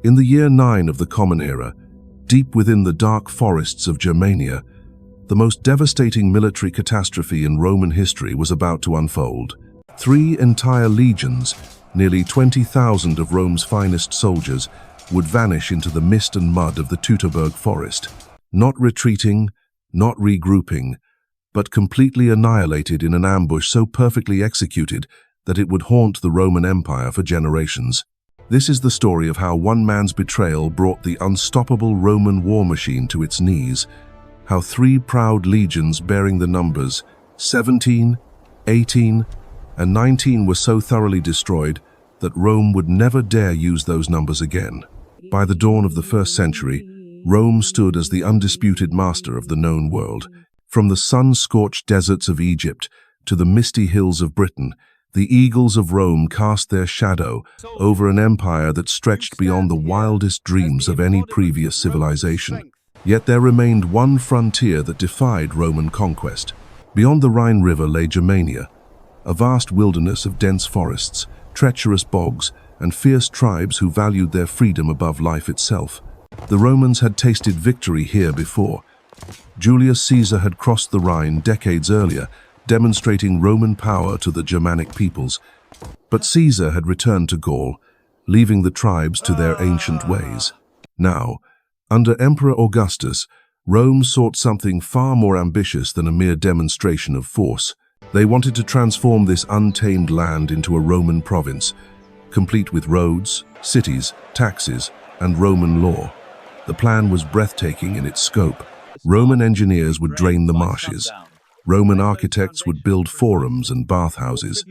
In the year 9 of the Common Era, deep within the dark forests of Germania, the most devastating military catastrophe in Roman history was about to unfold. 3 entire legions, nearly 20,000 of Rome's finest soldiers, would vanish into the mist and mud of the Teutoburg Forest, not retreating, not regrouping, but completely annihilated in an ambush so perfectly executed that it would haunt the Roman Empire for generations. This is the story of how one man's betrayal brought the unstoppable Roman war machine to its knees, how 3 proud legions bearing the numbers 17, 18, and 19 were so thoroughly destroyed that Rome would never dare use those numbers again. By the dawn of the 1st century, Rome stood as the undisputed master of the known world. From the sun-scorched deserts of Egypt to the misty hills of Britain, the eagles of Rome cast their shadow over an empire that stretched beyond the wildest dreams of any previous civilization. Yet there remained one frontier that defied Roman conquest. Beyond the Rhine River lay Germania, a vast wilderness of dense forests, treacherous bogs, and fierce tribes who valued their freedom above life itself. The Romans had tasted victory here before. Julius Caesar had crossed the Rhine decades earlier, demonstrating Roman power to the Germanic peoples. But Caesar had returned to Gaul, leaving the tribes to their ancient ways. Now, under Emperor Augustus, Rome sought something far more ambitious than a mere demonstration of force. They wanted to transform this untamed land into a Roman province, complete with roads, cities, taxes, and Roman law. The plan was breathtaking in its scope. Roman engineers would drain the marshes. Roman architects would build forums and bathhouses.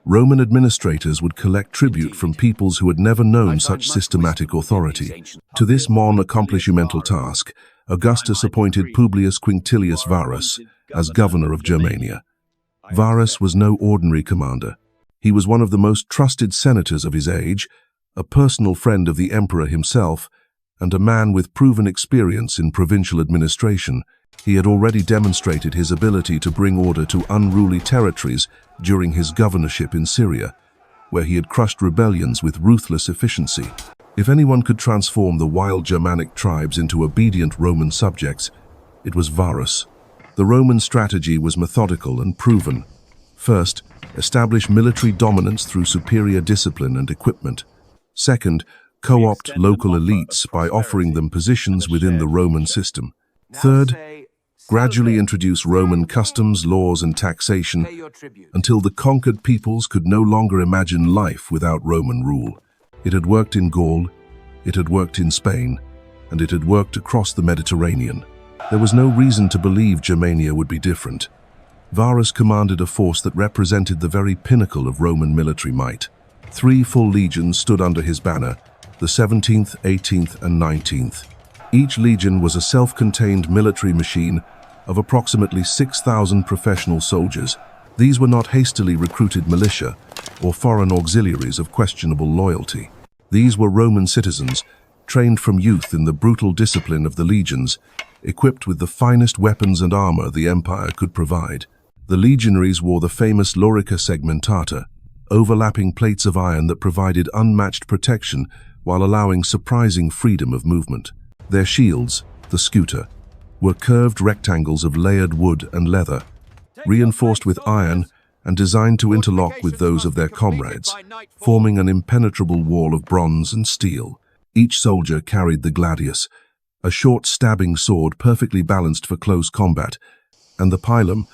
Roman administrators would collect tribute from peoples who had never known such systematic authority. To this non-accomplishmental task, Augustus appointed Publius Quinctilius Varus as governor of Germania. Varus was no ordinary commander. He was one of the most trusted senators of his age, a personal friend of the emperor himself, and a man with proven experience in provincial administration. He had already demonstrated his ability to bring order to unruly territories during his governorship in Syria, where he had crushed rebellions with ruthless efficiency. If anyone could transform the wild Germanic tribes into obedient Roman subjects, it was Varus. The Roman strategy was methodical and proven. First, establish military dominance through superior discipline and equipment. Second, co-opt local elites by offering them positions within the Roman system. Third, gradually introduce Roman customs, laws, and taxation until the conquered peoples could no longer imagine life without Roman rule. It had worked in Gaul, it had worked in Spain, and it had worked across the Mediterranean. There was no reason to believe Germania would be different. Varus commanded a force that represented the very pinnacle of Roman military might. 3 full legions stood under his banner, the 17th, 18th, and 19th. Each legion was a self-contained military machine of approximately 6,000 professional soldiers. These were not hastily recruited militia or foreign auxiliaries of questionable loyalty. These were Roman citizens, trained from youth in the brutal discipline of the legions, equipped with the finest weapons and armor the empire could provide. The legionaries wore the famous lorica segmentata, overlapping plates of iron that provided unmatched protection while allowing surprising freedom of movement. Their shields, the scuta, were curved rectangles of layered wood and leather, reinforced with iron and designed to interlock with those of their comrades, forming an impenetrable wall of bronze and steel. Each soldier carried the gladius, a short stabbing sword perfectly balanced for close combat, and the pilum,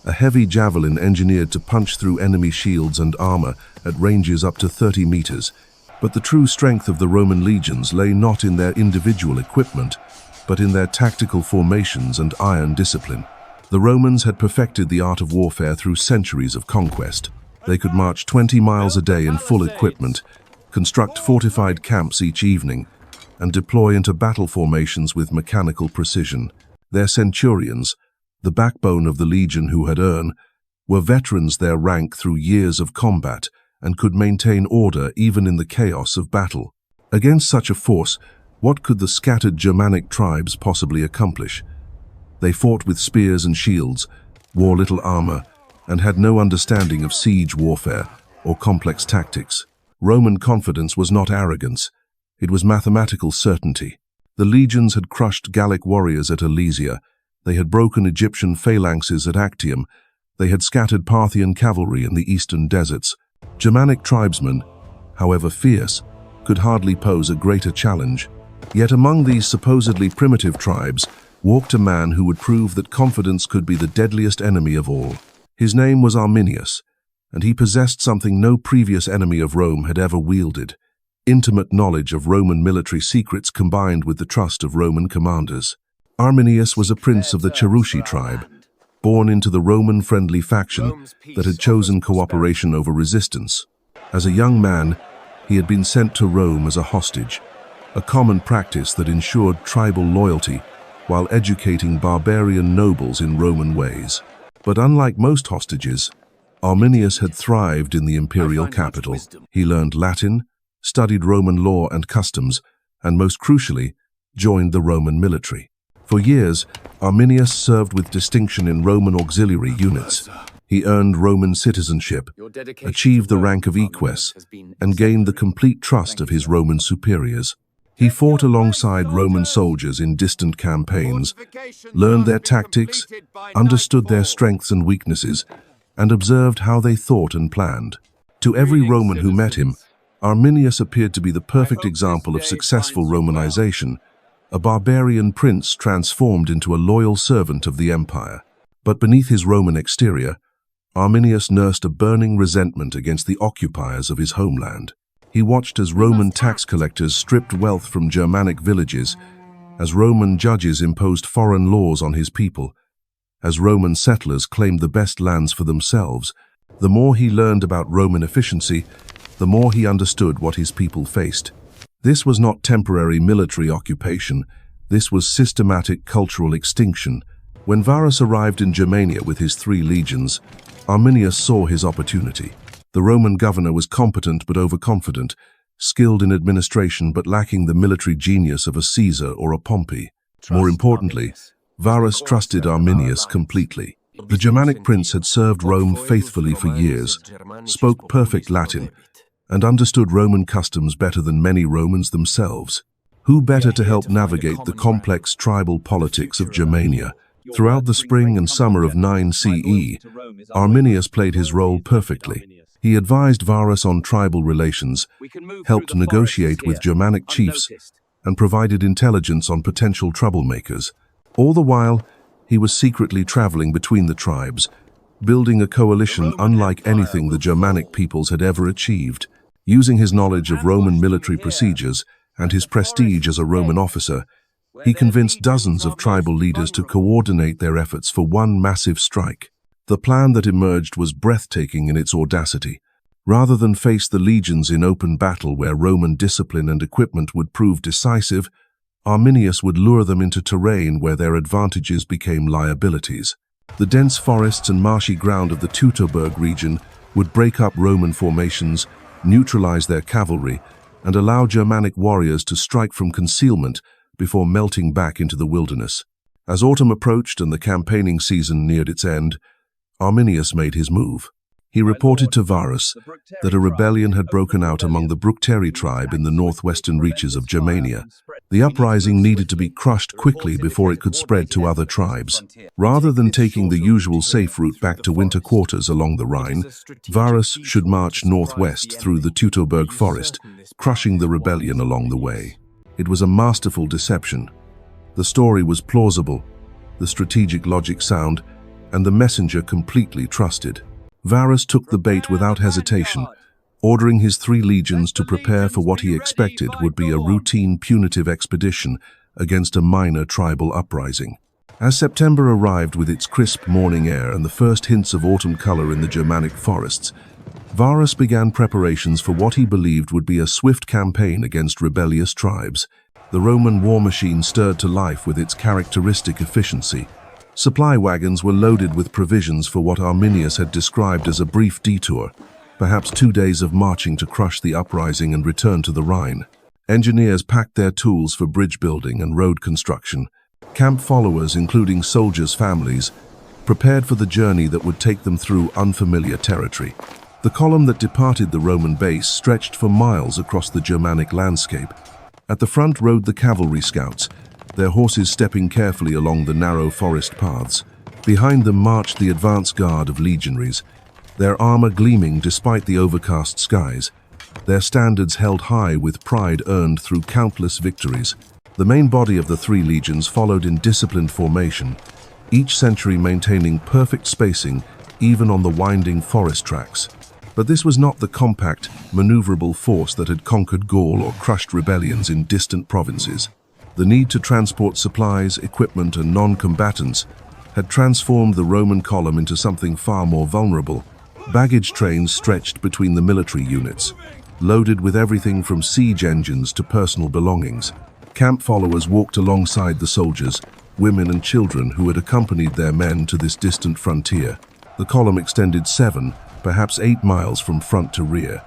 a heavy javelin engineered to punch through enemy shields and armor at ranges up to 30 meters. But the true strength of the Roman legions lay not in their individual equipment, but in their tactical formations and iron discipline. The Romans had perfected the art of warfare through centuries of conquest. They could march 20 miles a day in full equipment, construct fortified camps each evening, and deploy into battle formations with mechanical precision. Their centurions, the backbone of the legion who had earned, were veterans their rank through years of combat and could maintain order even in the chaos of battle. Against such a force, what could the scattered Germanic tribes possibly accomplish? They fought with spears and shields, wore little armor, and had no understanding of siege warfare or complex tactics. Roman confidence was not arrogance. It was mathematical certainty. The legions had crushed Gallic warriors at Alesia. They had broken Egyptian phalanxes at Actium. They had scattered Parthian cavalry in the eastern deserts. Germanic tribesmen, however fierce, could hardly pose a greater challenge. Yet among these supposedly primitive tribes walked a man who would prove that confidence could be the deadliest enemy of all. His name was Arminius, and he possessed something no previous enemy of Rome had ever wielded: intimate knowledge of Roman military secrets combined with the trust of Roman commanders. Arminius was a prince of the Cherushi tribe, born into the Roman-friendly faction that had chosen cooperation over resistance. As a young man, he had been sent to Rome as a hostage, a common practice that ensured tribal loyalty while educating barbarian nobles in Roman ways. But unlike most hostages, Arminius had thrived in the imperial capital. He learned Latin, studied Roman law and customs, and most crucially, joined the Roman military. For years, Arminius served with distinction in Roman auxiliary units. He earned Roman citizenship, achieved the rank of eques, and gained the complete trust of his Roman superiors. He fought alongside Roman soldiers in distant campaigns, learned their tactics, understood their strengths and weaknesses, and observed how they thought and planned. To every Roman who met him, Arminius appeared to be the perfect example of successful Romanization, a barbarian prince transformed into a loyal servant of the empire. But beneath his Roman exterior, Arminius nursed a burning resentment against the occupiers of his homeland. He watched as Roman tax collectors stripped wealth from Germanic villages, as Roman judges imposed foreign laws on his people, as Roman settlers claimed the best lands for themselves. The more he learned about Roman efficiency, the more he understood what his people faced. This was not temporary military occupation. This was systematic cultural extinction. When Varus arrived in Germania with his 3 legions, Arminius saw his opportunity. The Roman governor was competent but overconfident, skilled in administration but lacking the military genius of a Caesar or a Pompey. More importantly, Varus trusted Arminius completely. The Germanic prince had served Rome faithfully for years, spoke perfect Latin, and understood Roman customs better than many Romans themselves. Who better to help navigate the complex tribal politics of Germania? Throughout the spring and summer of 9 CE, Arminius played his role perfectly. He advised Varus on tribal relations, helped negotiate with Germanic chiefs, and provided intelligence on potential troublemakers. All the while, he was secretly traveling between the tribes, building a coalition unlike anything the Germanic peoples had ever achieved. Using his knowledge of Roman military procedures and his prestige as a Roman officer, he convinced dozens of tribal leaders to coordinate their efforts for one massive strike. The plan that emerged was breathtaking in its audacity. Rather than face the legions in open battle where Roman discipline and equipment would prove decisive, Arminius would lure them into terrain where their advantages became liabilities. The dense forests and marshy ground of the Teutoburg region would break up Roman formations, neutralize their cavalry, and allow Germanic warriors to strike from concealment before melting back into the wilderness. As autumn approached and the campaigning season neared its end, Arminius made his move. He reported to Varus that a rebellion had broken out among the Bructeri tribe in the northwestern reaches of Germania. The uprising needed to be crushed quickly before it could spread to other tribes. Rather than taking the usual safe route back to winter quarters along the Rhine, Varus should march northwest through the Teutoburg Forest, crushing the rebellion along the way. It was a masterful deception. The story was plausible, the strategic logic sound, and the messenger completely trusted. Varus took the bait without hesitation, ordering his 3 legions to prepare for what he expected would be a routine punitive expedition against a minor tribal uprising. As September arrived with its crisp morning air and the first hints of autumn color in the Germanic forests, Varus began preparations for what he believed would be a swift campaign against rebellious tribes. The Roman war machine stirred to life with its characteristic efficiency. Supply wagons were loaded with provisions for what Arminius had described as a brief detour, perhaps 2 days of marching to crush the uprising and return to the Rhine. Engineers packed their tools for bridge building and road construction. Camp followers, including soldiers' families, prepared for the journey that would take them through unfamiliar territory. The column that departed the Roman base stretched for miles across the Germanic landscape, At the front rode the cavalry scouts, their horses stepping carefully along the narrow forest paths. Behind them marched the advance guard of legionaries, their armor gleaming despite the overcast skies, their standards held high with pride earned through countless victories. The main body of the three legions followed in disciplined formation, each century maintaining perfect spacing even on the winding forest tracks. But this was not the compact, maneuverable force that had conquered Gaul or crushed rebellions in distant provinces. The need to transport supplies, equipment, and non-combatants had transformed the Roman column into something far more vulnerable. Baggage trains stretched between the military units, loaded with everything from siege engines to personal belongings. Camp followers walked alongside the soldiers, women and children who had accompanied their men to this distant frontier. The column extended 7, perhaps 8 miles from front to rear,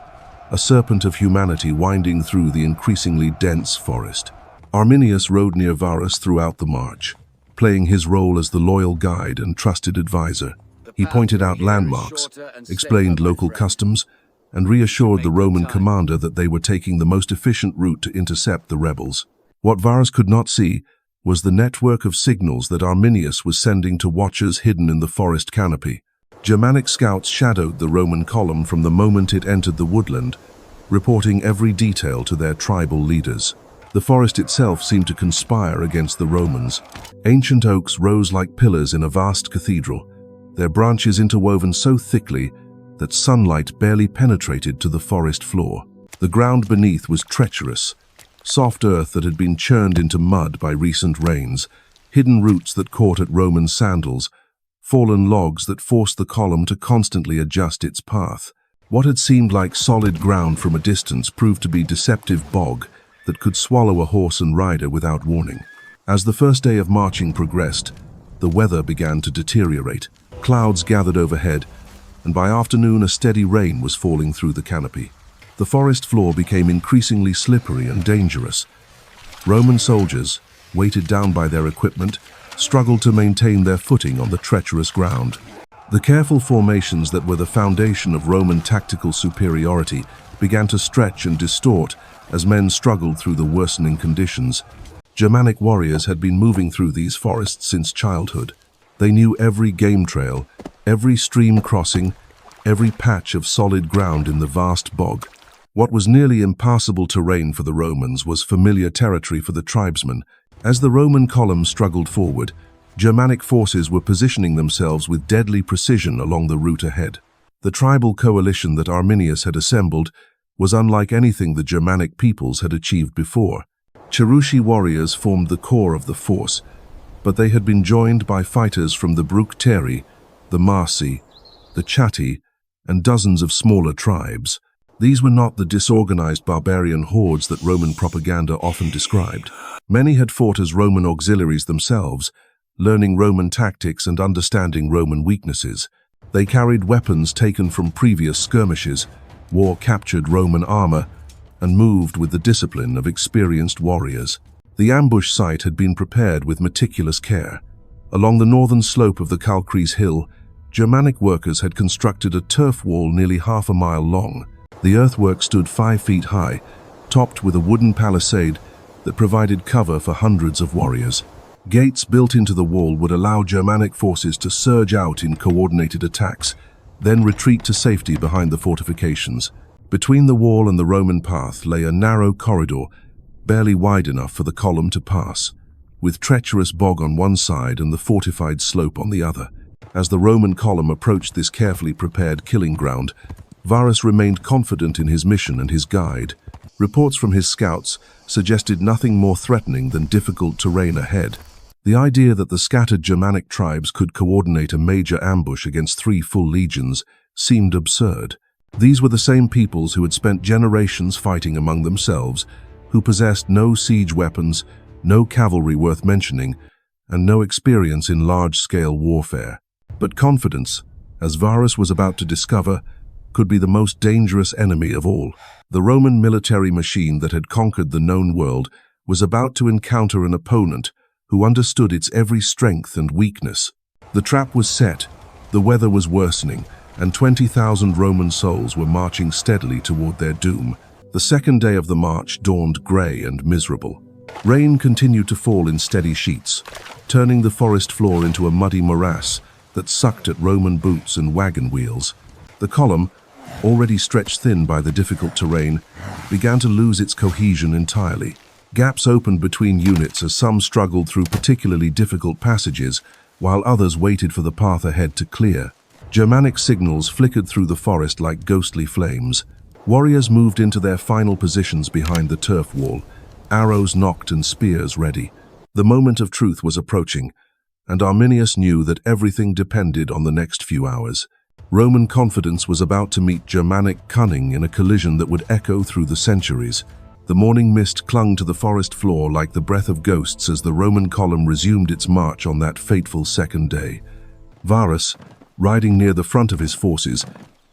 a serpent of humanity winding through the increasingly dense forest. Arminius rode near Varus throughout the march, playing his role as the loyal guide and trusted advisor. He pointed out landmarks, explained local customs, and reassured the Roman commander that they were taking the most efficient route to intercept the rebels. What Varus could not see was the network of signals that Arminius was sending to watchers hidden in the forest canopy. Germanic scouts shadowed the Roman column from the moment it entered the woodland, reporting every detail to their tribal leaders. The forest itself seemed to conspire against the Romans. Ancient oaks rose like pillars in a vast cathedral, their branches interwoven so thickly that sunlight barely penetrated to the forest floor. The ground beneath was treacherous, soft earth that had been churned into mud by recent rains, hidden roots that caught at Roman sandals, fallen logs that forced the column to constantly adjust its path. What had seemed like solid ground from a distance proved to be deceptive bog that could swallow a horse and rider without warning. As the first day of marching progressed, the weather began to deteriorate. Clouds gathered overhead, and by afternoon a steady rain was falling through the canopy. The forest floor became increasingly slippery and dangerous. Roman soldiers, weighted down by their equipment, struggled to maintain their footing on the treacherous ground. The careful formations that were the foundation of Roman tactical superiority began to stretch and distort as men struggled through the worsening conditions. Germanic warriors had been moving through these forests since childhood. They knew every game trail, every stream crossing, every patch of solid ground in the vast bog. What was nearly impassable terrain for the Romans was familiar territory for the tribesmen. As the Roman column struggled forward, Germanic forces were positioning themselves with deadly precision along the route ahead. The tribal coalition that Arminius had assembled was unlike anything the Germanic peoples had achieved before. Cherusci warriors formed the core of the force, but they had been joined by fighters from the Bructeri, the Marsi, the Chatti, and dozens of smaller tribes. These were not the disorganized barbarian hordes that Roman propaganda often described. Many had fought as Roman auxiliaries themselves, learning Roman tactics and understanding Roman weaknesses. They carried weapons taken from previous skirmishes, wore captured Roman armor, and moved with the discipline of experienced warriors. The ambush site had been prepared with meticulous care. Along the northern slope of the Calcrease Hill, Germanic workers had constructed a turf wall nearly half a mile long. The earthwork stood 5 feet high, topped with a wooden palisade that provided cover for hundreds of warriors. Gates built into the wall would allow Germanic forces to surge out in coordinated attacks, then retreat to safety behind the fortifications. Between the wall and the Roman path lay a narrow corridor, barely wide enough for the column to pass, with treacherous bog on one side and the fortified slope on the other. As the Roman column approached this carefully prepared killing ground, Varus remained confident in his mission and his guide. Reports from his scouts suggested nothing more threatening than difficult terrain ahead. The idea that the scattered Germanic tribes could coordinate a major ambush against 3 full legions seemed absurd. These were the same peoples who had spent generations fighting among themselves, who possessed no siege weapons, no cavalry worth mentioning, and no experience in large-scale warfare. But confidence, as Varus was about to discover, could be the most dangerous enemy of all. The Roman military machine that had conquered the known world was about to encounter an opponent who understood its every strength and weakness. The trap was set, the weather was worsening, and 20,000 Roman souls were marching steadily toward their doom. The second day of the march dawned grey and miserable. Rain continued to fall in steady sheets, turning the forest floor into a muddy morass that sucked at Roman boots and wagon wheels. The column, already stretched thin by the difficult terrain, began to lose its cohesion entirely. Gaps opened between units as some struggled through particularly difficult passages, while others waited for the path ahead to clear. Germanic signals flickered through the forest like ghostly flames. Warriors moved into their final positions behind the turf wall, arrows nocked and spears ready. The moment of truth was approaching, and Arminius knew that everything depended on the next few hours. Roman confidence was about to meet Germanic cunning in a collision that would echo through the centuries. The morning mist clung to the forest floor like the breath of ghosts as the Roman column resumed its march on that fateful second day. Varus, riding near the front of his forces,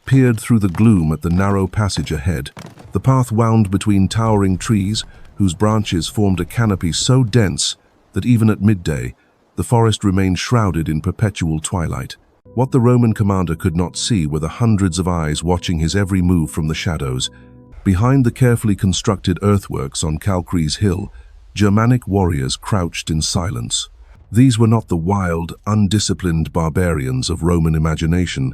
peered through the gloom at the narrow passage ahead. The path wound between towering trees, whose branches formed a canopy so dense that even at midday, the forest remained shrouded in perpetual twilight. What the Roman commander could not see were the hundreds of eyes watching his every move from the shadows. Behind the carefully constructed earthworks on Calcre's hill, Germanic warriors crouched in silence. These were not the wild, undisciplined barbarians of Roman imagination.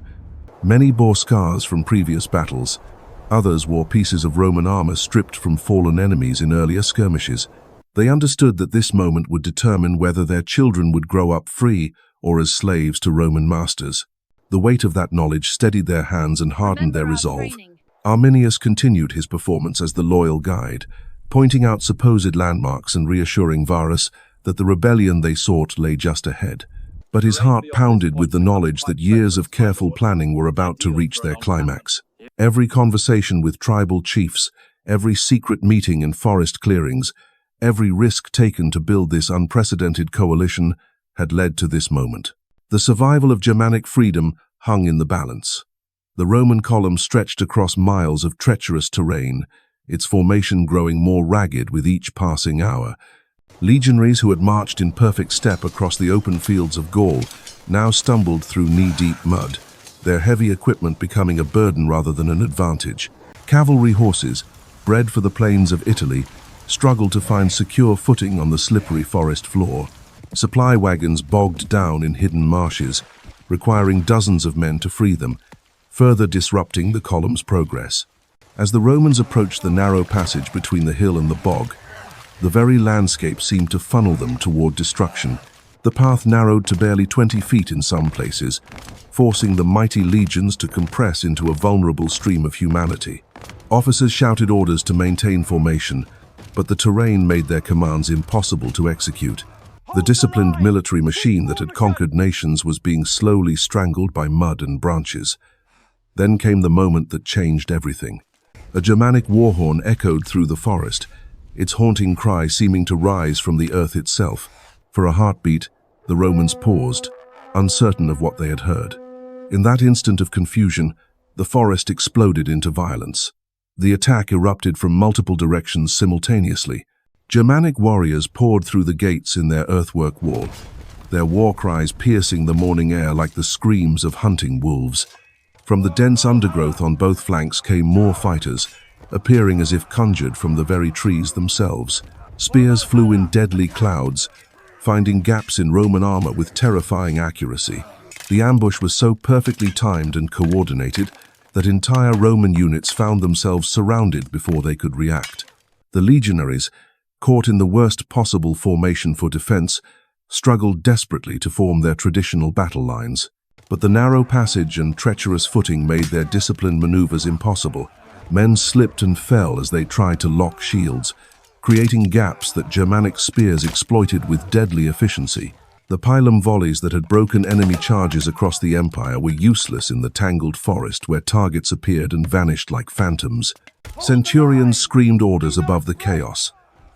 Many bore scars from previous battles. Others wore pieces of Roman armor stripped from fallen enemies in earlier skirmishes. They understood that this moment would determine whether their children would grow up free or as slaves to Roman masters. The weight of that knowledge steadied their hands and hardened their resolve. Arminius continued his performance as the loyal guide, pointing out supposed landmarks and reassuring Varus that the rebellion they sought lay just ahead. But his heart pounded with the knowledge that years of careful planning were about to reach their climax. Every conversation with tribal chiefs, every secret meeting in forest clearings, every risk taken to build this unprecedented coalition had led to this moment. The survival of Germanic freedom hung in the balance. The Roman column stretched across miles of treacherous terrain, its formation growing more ragged with each passing hour. Legionaries who had marched in perfect step across the open fields of Gaul now stumbled through knee-deep mud, their heavy equipment becoming a burden rather than an advantage. Cavalry horses, bred for the plains of Italy, struggled to find secure footing on the slippery forest floor. Supply wagons bogged down in hidden marshes, requiring dozens of men to free them, further disrupting the column's progress. As the Romans approached the narrow passage between the hill and the bog, the very landscape seemed to funnel them toward destruction. The path narrowed to barely 20 feet in some places, forcing the mighty legions to compress into a vulnerable stream of humanity. Officers shouted orders to maintain formation, but the terrain made their commands impossible to execute. The disciplined military machine that had conquered nations was being slowly strangled by mud and branches. Then came the moment that changed everything. A Germanic war horn echoed through the forest, its haunting cry seeming to rise from the earth itself. For a heartbeat, the Romans paused, uncertain of what they had heard. In that instant of confusion, the forest exploded into violence. The attack erupted from multiple directions simultaneously. Germanic warriors poured through the gates in their earthwork wall, their war cries piercing the morning air like the screams of hunting wolves. From the dense undergrowth on both flanks came more fighters, appearing as if conjured from the very trees themselves. Spears flew in deadly clouds, finding gaps in Roman armor with terrifying accuracy. The ambush was so perfectly timed and coordinated that entire Roman units found themselves surrounded before they could react. The legionaries, caught in the worst possible formation for defense, struggled desperately to form their traditional battle lines. But the narrow passage and treacherous footing made their disciplined maneuvers impossible. Men slipped and fell as they tried to lock shields, creating gaps that Germanic spears exploited with deadly efficiency. The pilum volleys that had broken enemy charges across the empire were useless in the tangled forest where targets appeared and vanished like phantoms. Centurions screamed orders above the chaos,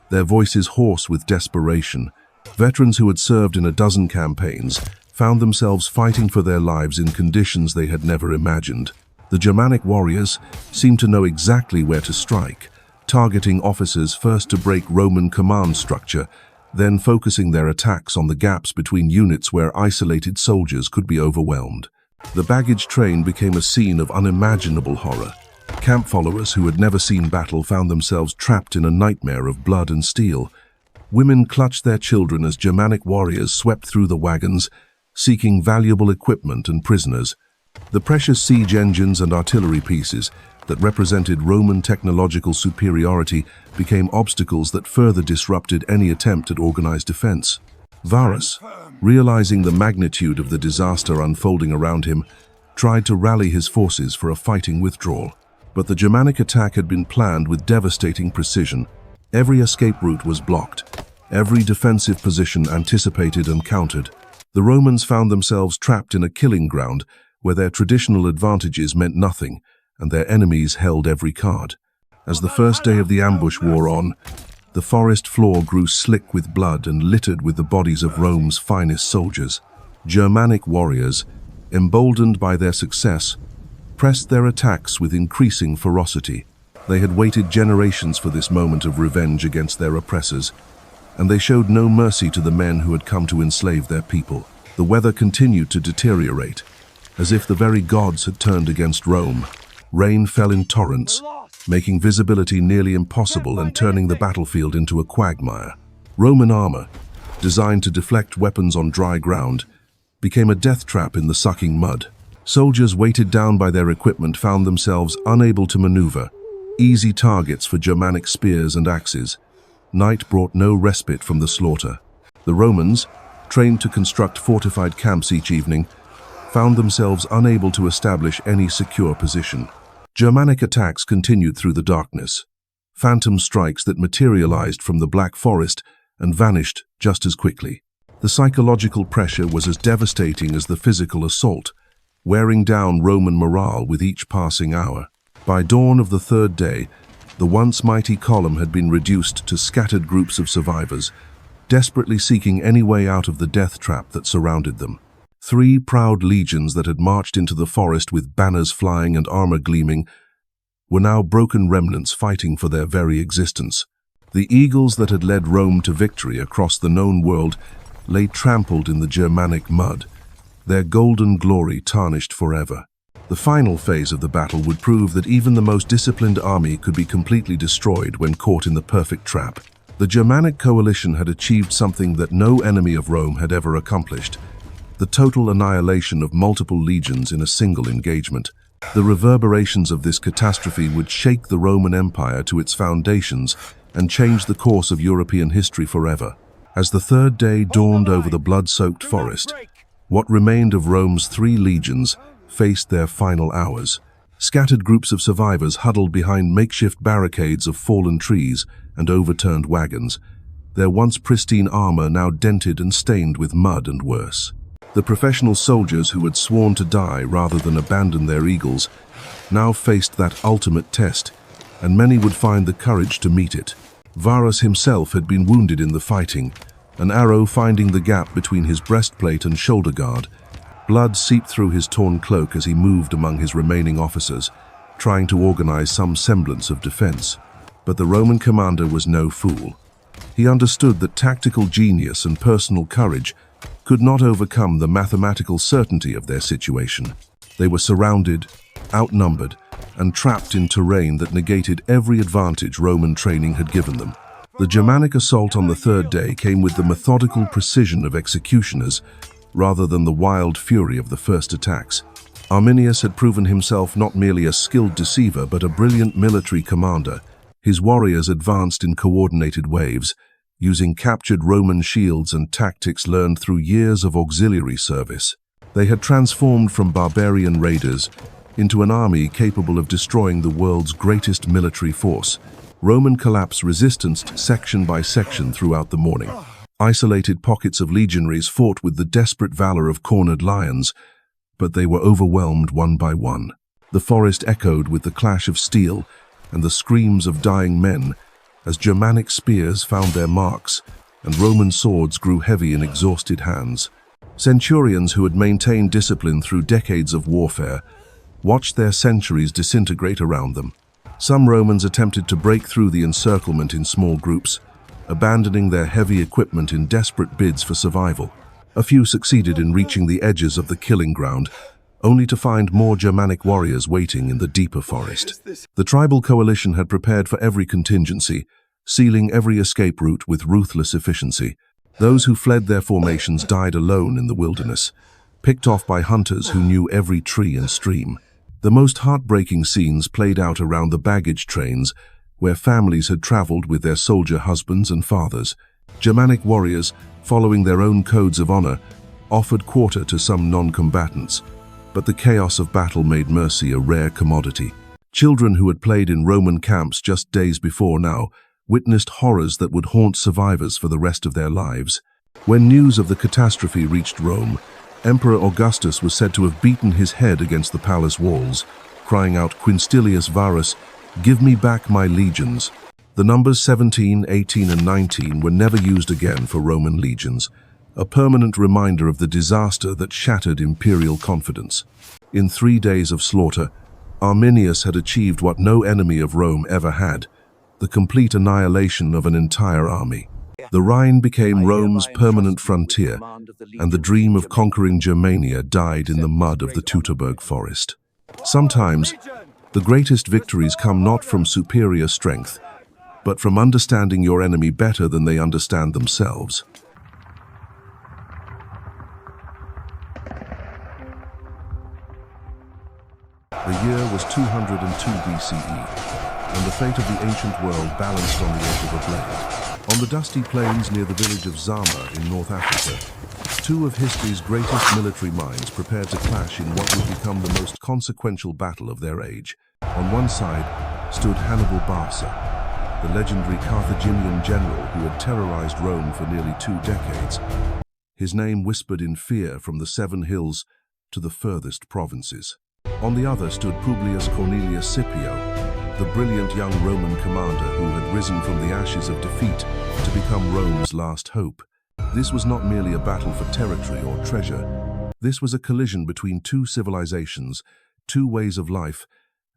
their voices hoarse with desperation. Veterans who had served in a dozen campaigns found themselves fighting for their lives in conditions they had never imagined. The Germanic warriors seemed to know exactly where to strike, targeting officers first to break Roman command structure, then focusing their attacks on the gaps between units where isolated soldiers could be overwhelmed. The baggage train became a scene of unimaginable horror. Camp followers who had never seen battle found themselves trapped in a nightmare of blood and steel. Women clutched their children as Germanic warriors swept through the wagons, seeking valuable equipment and prisoners. The precious siege engines and artillery pieces that represented Roman technological superiority became obstacles that further disrupted any attempt at organized defense. Varus, realizing the magnitude of the disaster unfolding around him, tried to rally his forces for a fighting withdrawal. But the Germanic attack had been planned with devastating precision. Every escape route was blocked, every defensive position anticipated and countered. The Romans found themselves trapped in a killing ground where their traditional advantages meant nothing, and their enemies held every card. As the first day of the ambush wore on, the forest floor grew slick with blood and littered with the bodies of Rome's finest soldiers. Germanic warriors, emboldened by their success, pressed their attacks with increasing ferocity. They had waited generations for this moment of revenge against their oppressors, and they showed no mercy to the men who had come to enslave their people. The weather continued to deteriorate, as if the very gods had turned against Rome. Rain fell in torrents, making visibility nearly impossible and turning the battlefield into a quagmire. Roman armor, designed to deflect weapons on dry ground, became a death trap in the sucking mud. Soldiers weighted down by their equipment found themselves unable to maneuver, easy targets for Germanic spears and axes. Night brought no respite from the slaughter. The Romans, trained to construct fortified camps each evening, found themselves unable to establish any secure position. Germanic attacks continued through the darkness, phantom strikes that materialized from the Black Forest and vanished just as quickly. The psychological pressure was as devastating as the physical assault, wearing down Roman morale with each passing hour. By dawn of the third day, the once mighty column had been reduced to scattered groups of survivors, desperately seeking any way out of the death trap that surrounded them. 3 proud legions that had marched into the forest with banners flying and armor gleaming were now broken remnants fighting for their very existence. The eagles that had led Rome to victory across the known world lay trampled in the Germanic mud, their golden glory tarnished forever. The final phase of the battle would prove that even the most disciplined army could be completely destroyed when caught in the perfect trap. The Germanic coalition had achieved something that no enemy of Rome had ever accomplished: the total annihilation of multiple legions in a single engagement. The reverberations of this catastrophe would shake the Roman Empire to its foundations and change the course of European history forever. As the third day dawned over the blood-soaked forest, what remained of Rome's 3 legions faced their final hours. Scattered groups of survivors huddled behind makeshift barricades of fallen trees and overturned wagons, their once pristine armor now dented and stained with mud and worse. The professional soldiers who had sworn to die rather than abandon their eagles now faced that ultimate test, and many would find the courage to meet it. Varus himself had been wounded in the fighting, an arrow finding the gap between his breastplate and shoulder guard. Blood seeped through his torn cloak as he moved among his remaining officers, trying to organize some semblance of defense. But the Roman commander was no fool. He understood that tactical genius and personal courage could not overcome the mathematical certainty of their situation. They were surrounded, outnumbered, and trapped in terrain that negated every advantage Roman training had given them. The Germanic assault on the third day came with the methodical precision of executioners rather than the wild fury of the first attacks. Arminius had proven himself not merely a skilled deceiver but a brilliant military commander. His warriors advanced in coordinated waves, using captured Roman shields and tactics learned through years of auxiliary service. They had transformed from barbarian raiders into an army capable of destroying the world's greatest military force. Roman collapse resisted section by section throughout the morning. Isolated pockets of legionaries fought with the desperate valor of cornered lions, but they were overwhelmed one by one. The forest echoed with the clash of steel and the screams of dying men as Germanic spears found their marks and Roman swords grew heavy in exhausted hands. Centurions who had maintained discipline through decades of warfare watched their centuries disintegrate around them. Some Romans attempted to break through the encirclement in small groups, abandoning their heavy equipment in desperate bids for survival. A few succeeded in reaching the edges of the killing ground, only to find more Germanic warriors waiting in the deeper forest. The tribal coalition had prepared for every contingency, sealing every escape route with ruthless efficiency. Those who fled their formations died alone in the wilderness, picked off by hunters who knew every tree and stream. The most heartbreaking scenes played out around the baggage trains, where families had traveled with their soldier husbands and fathers. Germanic warriors, following their own codes of honor, offered quarter to some non-combatants, but the chaos of battle made mercy a rare commodity. Children who had played in Roman camps just days before now witnessed horrors that would haunt survivors for the rest of their lives. When news of the catastrophe reached Rome, Emperor Augustus was said to have beaten his head against the palace walls, crying out, "Quinstilius Varus, give me back my legions." The numbers 17, 18, and 19 were never used again for Roman legions, a permanent reminder of the disaster that shattered imperial confidence. In 3 days of slaughter, Arminius had achieved what no enemy of Rome ever had: the complete annihilation of an entire army. The Rhine became Rome's permanent frontier, and the dream of conquering Germania died in the mud of the Teutoburg Forest. Sometimes, the greatest victories come not from superior strength, but from understanding your enemy better than they understand themselves. The year was 202 BCE, and the fate of the ancient world balanced on the edge of a blade. On the dusty plains near the village of Zama in North Africa, two of history's greatest military minds prepared to clash in what would become the most consequential battle of their age. On one side stood Hannibal Barca, the legendary Carthaginian general who had terrorized Rome for nearly 2 decades. His name whispered in fear from the 7 hills to the furthest provinces. On the other stood Publius Cornelius Scipio, the brilliant young Roman commander who had risen from the ashes of defeat to become Rome's last hope. This was not merely a battle for territory or treasure. This was a collision between 2 civilizations, 2 ways of life,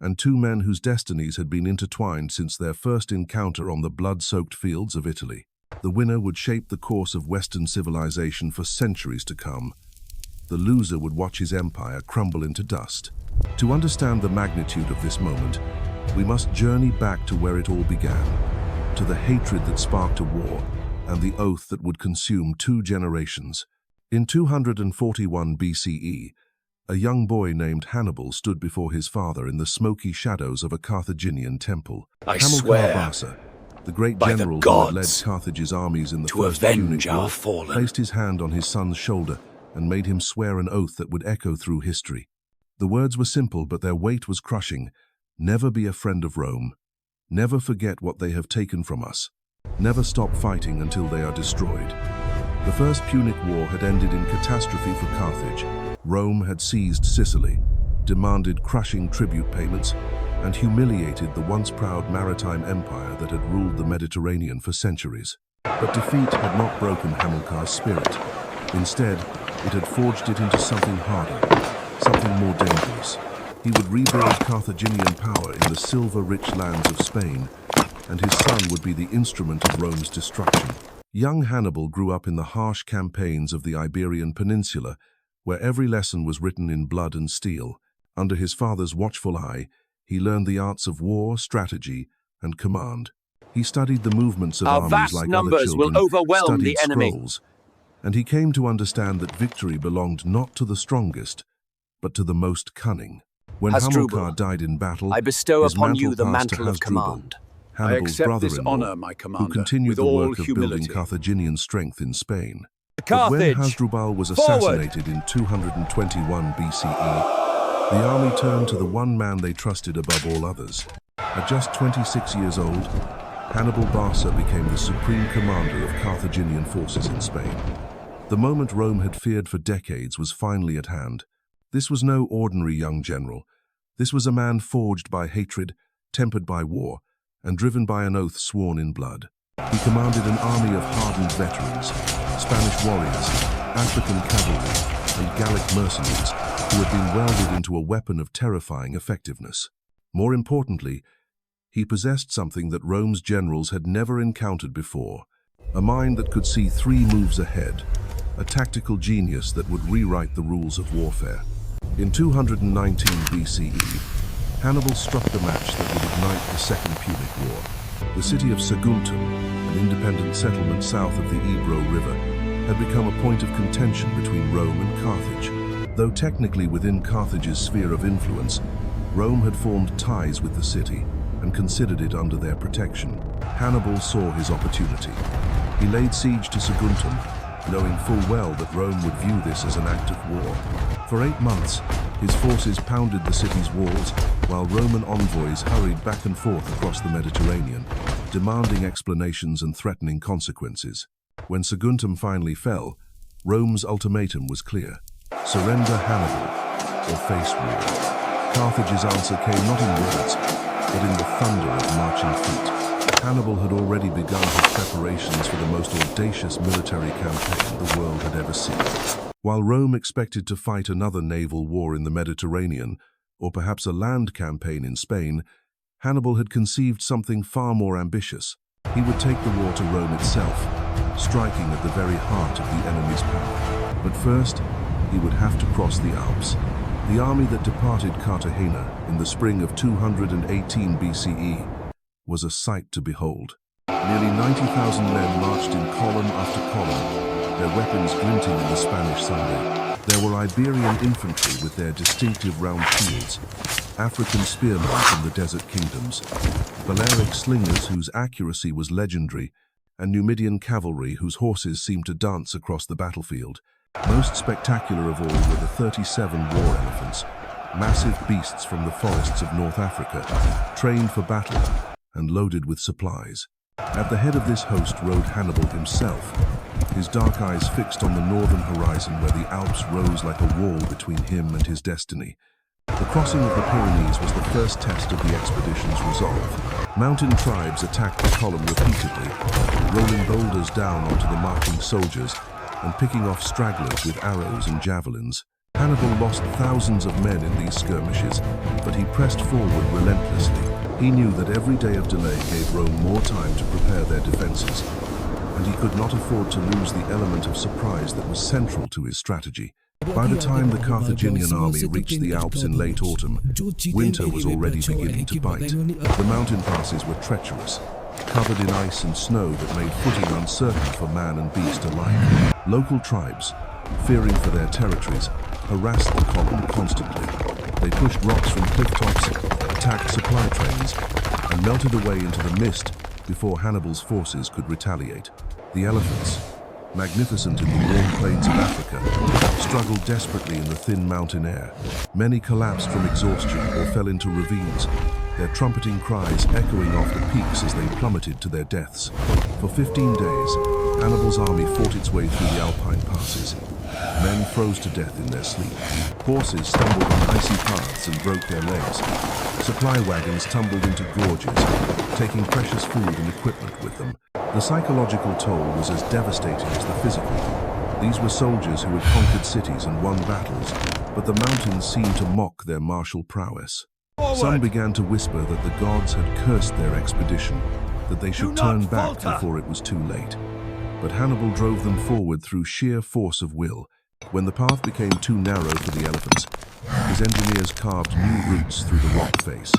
and 2 men whose destinies had been intertwined since their first encounter on the blood-soaked fields of Italy. The winner would shape the course of Western civilization for centuries to come. The loser would watch his empire crumble into dust. To understand the magnitude of this moment, we must journey back to where it all began, to the hatred that sparked a war and the oath that would consume 2 generations. In 241 BCE, a young boy named Hannibal stood before his father in the smoky shadows of a Carthaginian temple. I swear, Barca, the great by general the who had led gods, Carthage's armies in the to First avenge Punic our War, fallen, placed his hand on his son's shoulder and made him swear an oath that would echo through history. The words were simple, but their weight was crushing. Never be a friend of Rome. Never forget what they have taken from us. Never stop fighting until they are destroyed. The First Punic War had ended in catastrophe for Carthage. Rome had seized Sicily, demanded crushing tribute payments, and humiliated the once proud maritime empire that had ruled the Mediterranean for centuries. But defeat had not broken Hamilcar's spirit. Instead, it had forged it into something harder, something more dangerous. He would rebuild Carthaginian power in the silver-rich lands of Spain, and his son would be the instrument of Rome's destruction. Young Hannibal grew up in the harsh campaigns of the Iberian Peninsula, where every lesson was written in blood and steel. Under his father's watchful eye, he learned the arts of war, strategy, and command. He studied the movements of armies like other children, studied scrolls, and he came to understand that victory belonged not to the strongest, but to the most cunning. When Hamilcar died in battle, I bestow his upon mantle you the passed to mantle of Hasdrubal, command. Hannibal's brother-in-law, my who continued the work of building Carthaginian strength in Spain. But when Hasdrubal was assassinated in 221 BCE, the army turned to the one man they trusted above all others. At just 26 years old, Hannibal Barca became the supreme commander of Carthaginian forces in Spain. The moment Rome had feared for decades was finally at hand. This was no ordinary young general. This was a man forged by hatred, tempered by war, and driven by an oath sworn in blood. He commanded an army of hardened veterans, Spanish warriors, African cavalry, and Gallic mercenaries who had been welded into a weapon of terrifying effectiveness. More importantly, he possessed something that Rome's generals had never encountered before, a mind that could see 3 moves ahead, a tactical genius that would rewrite the rules of warfare. In 219 BCE, Hannibal struck the match that would ignite the Second Punic War. The city of Saguntum, an independent settlement south of the Ebro River, had become a point of contention between Rome and Carthage. Though technically within Carthage's sphere of influence, Rome had formed ties with the city and considered it under their protection. Hannibal saw his opportunity. He laid siege to Saguntum, knowing full well that Rome would view this as an act of war. For 8 months, his forces pounded the city's walls, while Roman envoys hurried back and forth across the Mediterranean, demanding explanations and threatening consequences. When Saguntum finally fell, Rome's ultimatum was clear: surrender Hannibal, or face war. Carthage's answer came not in words, but in the thunder of marching feet. Hannibal had already begun his preparations for the most audacious military campaign the world had ever seen. While Rome expected to fight another naval war in the Mediterranean, or perhaps a land campaign in Spain, Hannibal had conceived something far more ambitious. He would take the war to Rome itself, striking at the very heart of the enemy's power. But first, he would have to cross the Alps. The army that departed Cartagena in the spring of 218 BCE was a sight to behold. Nearly 90,000 men marched in column after column, their weapons glinting in the Spanish sunlight. There were Iberian infantry with their distinctive round shields, African spearmen from the desert kingdoms, Balearic slingers whose accuracy was legendary, and Numidian cavalry whose horses seemed to dance across the battlefield. Most spectacular of all were the 37 war elephants, massive beasts from the forests of North Africa, trained for battle and loaded with supplies. At the head of this host rode Hannibal himself, his dark eyes fixed on the northern horizon where the Alps rose like a wall between him and his destiny. The crossing of the Pyrenees was the first test of the expedition's resolve. Mountain tribes attacked the column repeatedly, rolling boulders down onto the marching soldiers and picking off stragglers with arrows and javelins. Hannibal lost thousands of men in these skirmishes, but he pressed forward relentlessly. He knew that every day of delay gave Rome more time to prepare their defenses, and he could not afford to lose the element of surprise that was central to his strategy. By the time the Carthaginian army reached the Alps in late autumn, winter was already beginning to bite. The mountain passes were treacherous, covered in ice and snow that made footing uncertain for man and beast alike. Local tribes, fearing for their territories, harassed the column constantly. They pushed rocks from cliff tops, attacked supply trains, and melted away into the mist before Hannibal's forces could retaliate. The elephants, magnificent in the warm plains of Africa, struggled desperately in the thin mountain air. Many collapsed from exhaustion or fell into ravines, their trumpeting cries echoing off the peaks as they plummeted to their deaths. For 15 days, Hannibal's army fought its way through the Alpine passes. Men froze to death in their sleep. Horses stumbled on icy paths and broke their legs. Supply wagons tumbled into gorges, taking precious food and equipment with them. The psychological toll was as devastating as the physical. These were soldiers who had conquered cities and won battles, but the mountains seemed to mock their martial prowess. Some began to whisper that the gods had cursed their expedition, that they should turn back before it was too late. But Hannibal drove them forward through sheer force of will. When the path became too narrow for the elephants, his engineers carved new routes through the rock face.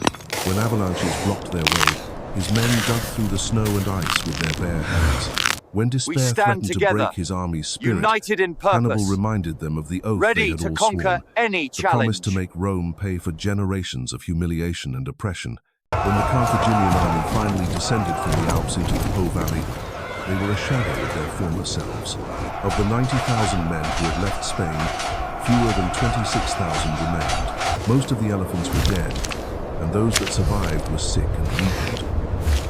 When avalanches blocked their way, his men dug through the snow and ice with their bare hands. When despair threatened to break his army's spirit, united in purpose, Hannibal reminded them of the oath they had all sworn, the promise to make Rome pay for generations of humiliation and oppression. When the Carthaginian army finally descended from the Alps into the Po Valley, they were a shadow of their former selves. Of the 90,000 men who had left Spain, fewer than 26,000 remained. Most of the elephants were dead, and those that survived were sick and weakened.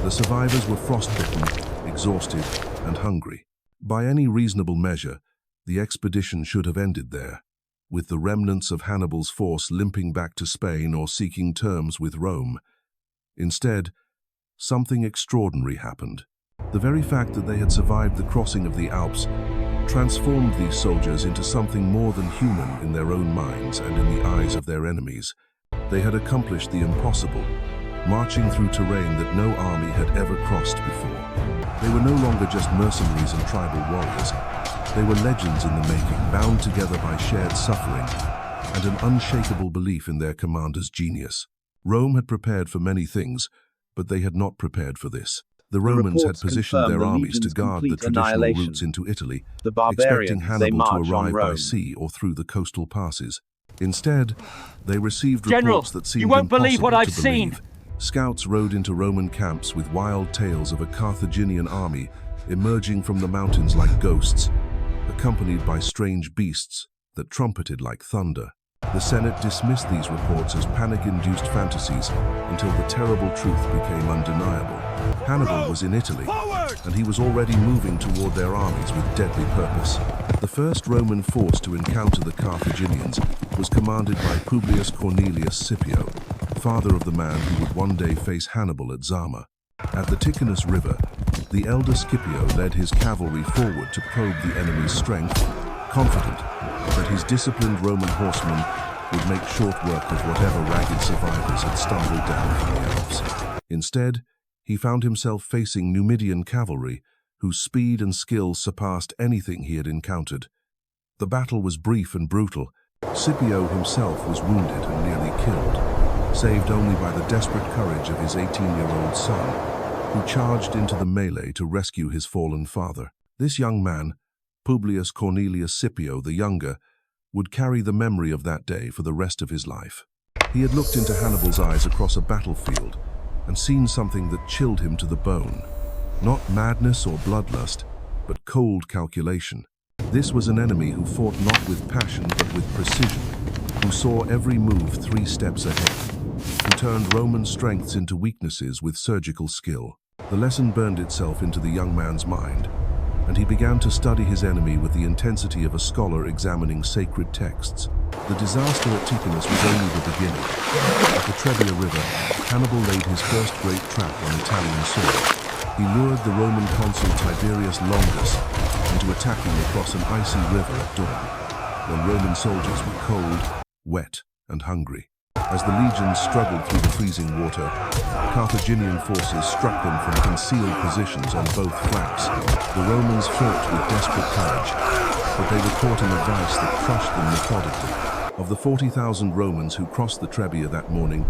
The survivors were frostbitten, exhausted, and hungry. By any reasonable measure, the expedition should have ended there, with the remnants of Hannibal's force limping back to Spain or seeking terms with Rome. Instead, something extraordinary happened. The very fact that they had survived the crossing of the Alps transformed these soldiers into something more than human in their own minds and in the eyes of their enemies. They had accomplished the impossible, marching through terrain that no army had ever crossed before. They were no longer just mercenaries and tribal warriors. They were legends in the making, bound together by shared suffering and an unshakable belief in their commander's genius. Rome had prepared for many things, but they had not prepared for this. The Romans had positioned their armies to guard the traditional routes into Italy, expecting Hannibal to arrive by sea or through the coastal passes. Instead, they received reports that seemed impossible to believe. Scouts rode into Roman camps with wild tales of a Carthaginian army emerging from the mountains like ghosts, accompanied by strange beasts that trumpeted like thunder. The Senate dismissed these reports as panic-induced fantasies until the terrible truth became undeniable. Hannibal was in Italy, and he was already moving toward their armies with deadly purpose. The first Roman force to encounter the Carthaginians was commanded by Publius Cornelius Scipio, father of the man who would one day face Hannibal at Zama. At the Ticinus River, the elder Scipio led his cavalry forward to probe the enemy's strength, confident that his disciplined Roman horsemen would make short work of whatever ragged survivors had stumbled down from the Alps. Instead, he found himself facing Numidian cavalry, whose speed and skill surpassed anything he had encountered. The battle was brief and brutal. Scipio himself was wounded and nearly killed, saved only by the desperate courage of his 18-year-old son, who charged into the melee to rescue his fallen father. This young man, Publius Cornelius Scipio the Younger, would carry the memory of that day for the rest of his life. He had looked into Hannibal's eyes across a battlefield and seen something that chilled him to the bone. Not madness or bloodlust, but cold calculation. This was an enemy who fought not with passion but with precision, who saw every move 3 steps ahead, who turned Roman strengths into weaknesses with surgical skill. The lesson burned itself into the young man's mind, and he began to study his enemy with the intensity of a scholar examining sacred texts. The disaster at Ticinus was only the beginning. At the Trebia River, Hannibal laid his first great trap on Italian soil. He lured the Roman consul Tiberius Longus into attacking across an icy river at dawn, when Roman soldiers were cold, wet, and hungry. As the legions struggled through the freezing water, Carthaginian forces struck them from concealed positions on both flanks. The Romans fought with desperate courage, but they were caught in a vice that crushed them methodically. Of the 40,000 Romans who crossed the Trebia that morning,